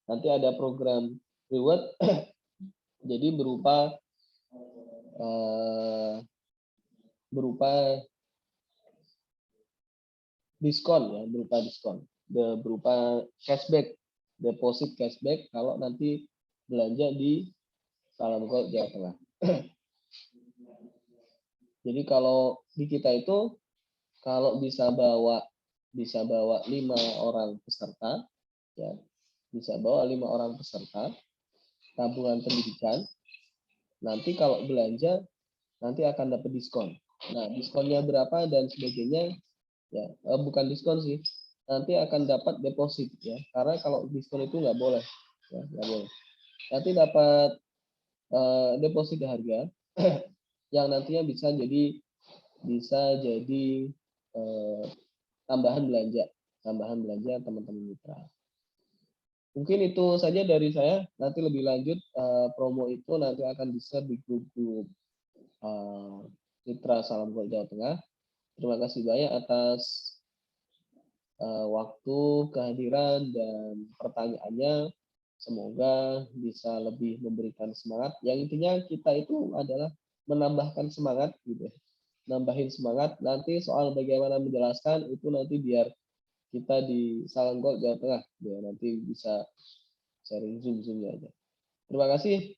Nanti ada program reward, jadi berupa diskon, ya, berupa diskon, berupa cashback, deposit cashback kalau nanti belanja di Salam Gold Jawa Tengah. Jadi kalau di kita itu kalau bisa bawa 5 orang peserta, ya, bisa bawa 5 orang peserta tabungan pendidikan. Nanti kalau belanja nanti akan dapat diskon. Nah, diskonnya berapa dan sebagainya, ya, bukan diskon sih, nanti akan dapat deposit, ya, karena kalau diskon itu nggak boleh, ya, nggak boleh. Nanti dapat deposit harga yang nantinya bisa jadi tambahan belanja teman-teman mitra. Mungkin itu saja dari saya. Nanti lebih lanjut promo itu nanti akan di-share di grup-grup Mitra Salam Gold Jawa Tengah. Terima kasih banyak atas waktu, kehadiran, dan pertanyaannya. Semoga bisa lebih memberikan semangat. Yang intinya kita itu adalah menambahkan semangat, gitu. Nambahin semangat. Nanti soal bagaimana menjelaskan itu nanti biar kita di Salam Gold Jawa Tengah, ya, nanti bisa sharing zoom-zoomnya aja. Terima kasih.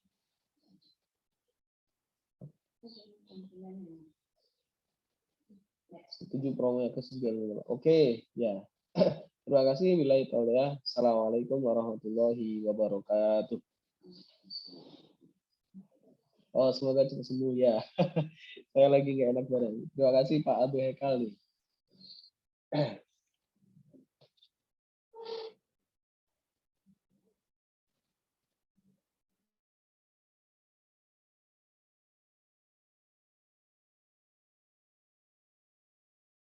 Setuju promonya ke 9. Oke, ya. Terima kasih. Billahi taufiq. Assalamualaikum warahmatullahi wabarakatuh. Oh, semoga cepat sembuh, ya. Saya lagi nggak enak badan. Terima kasih Pak Abu Hekal nih.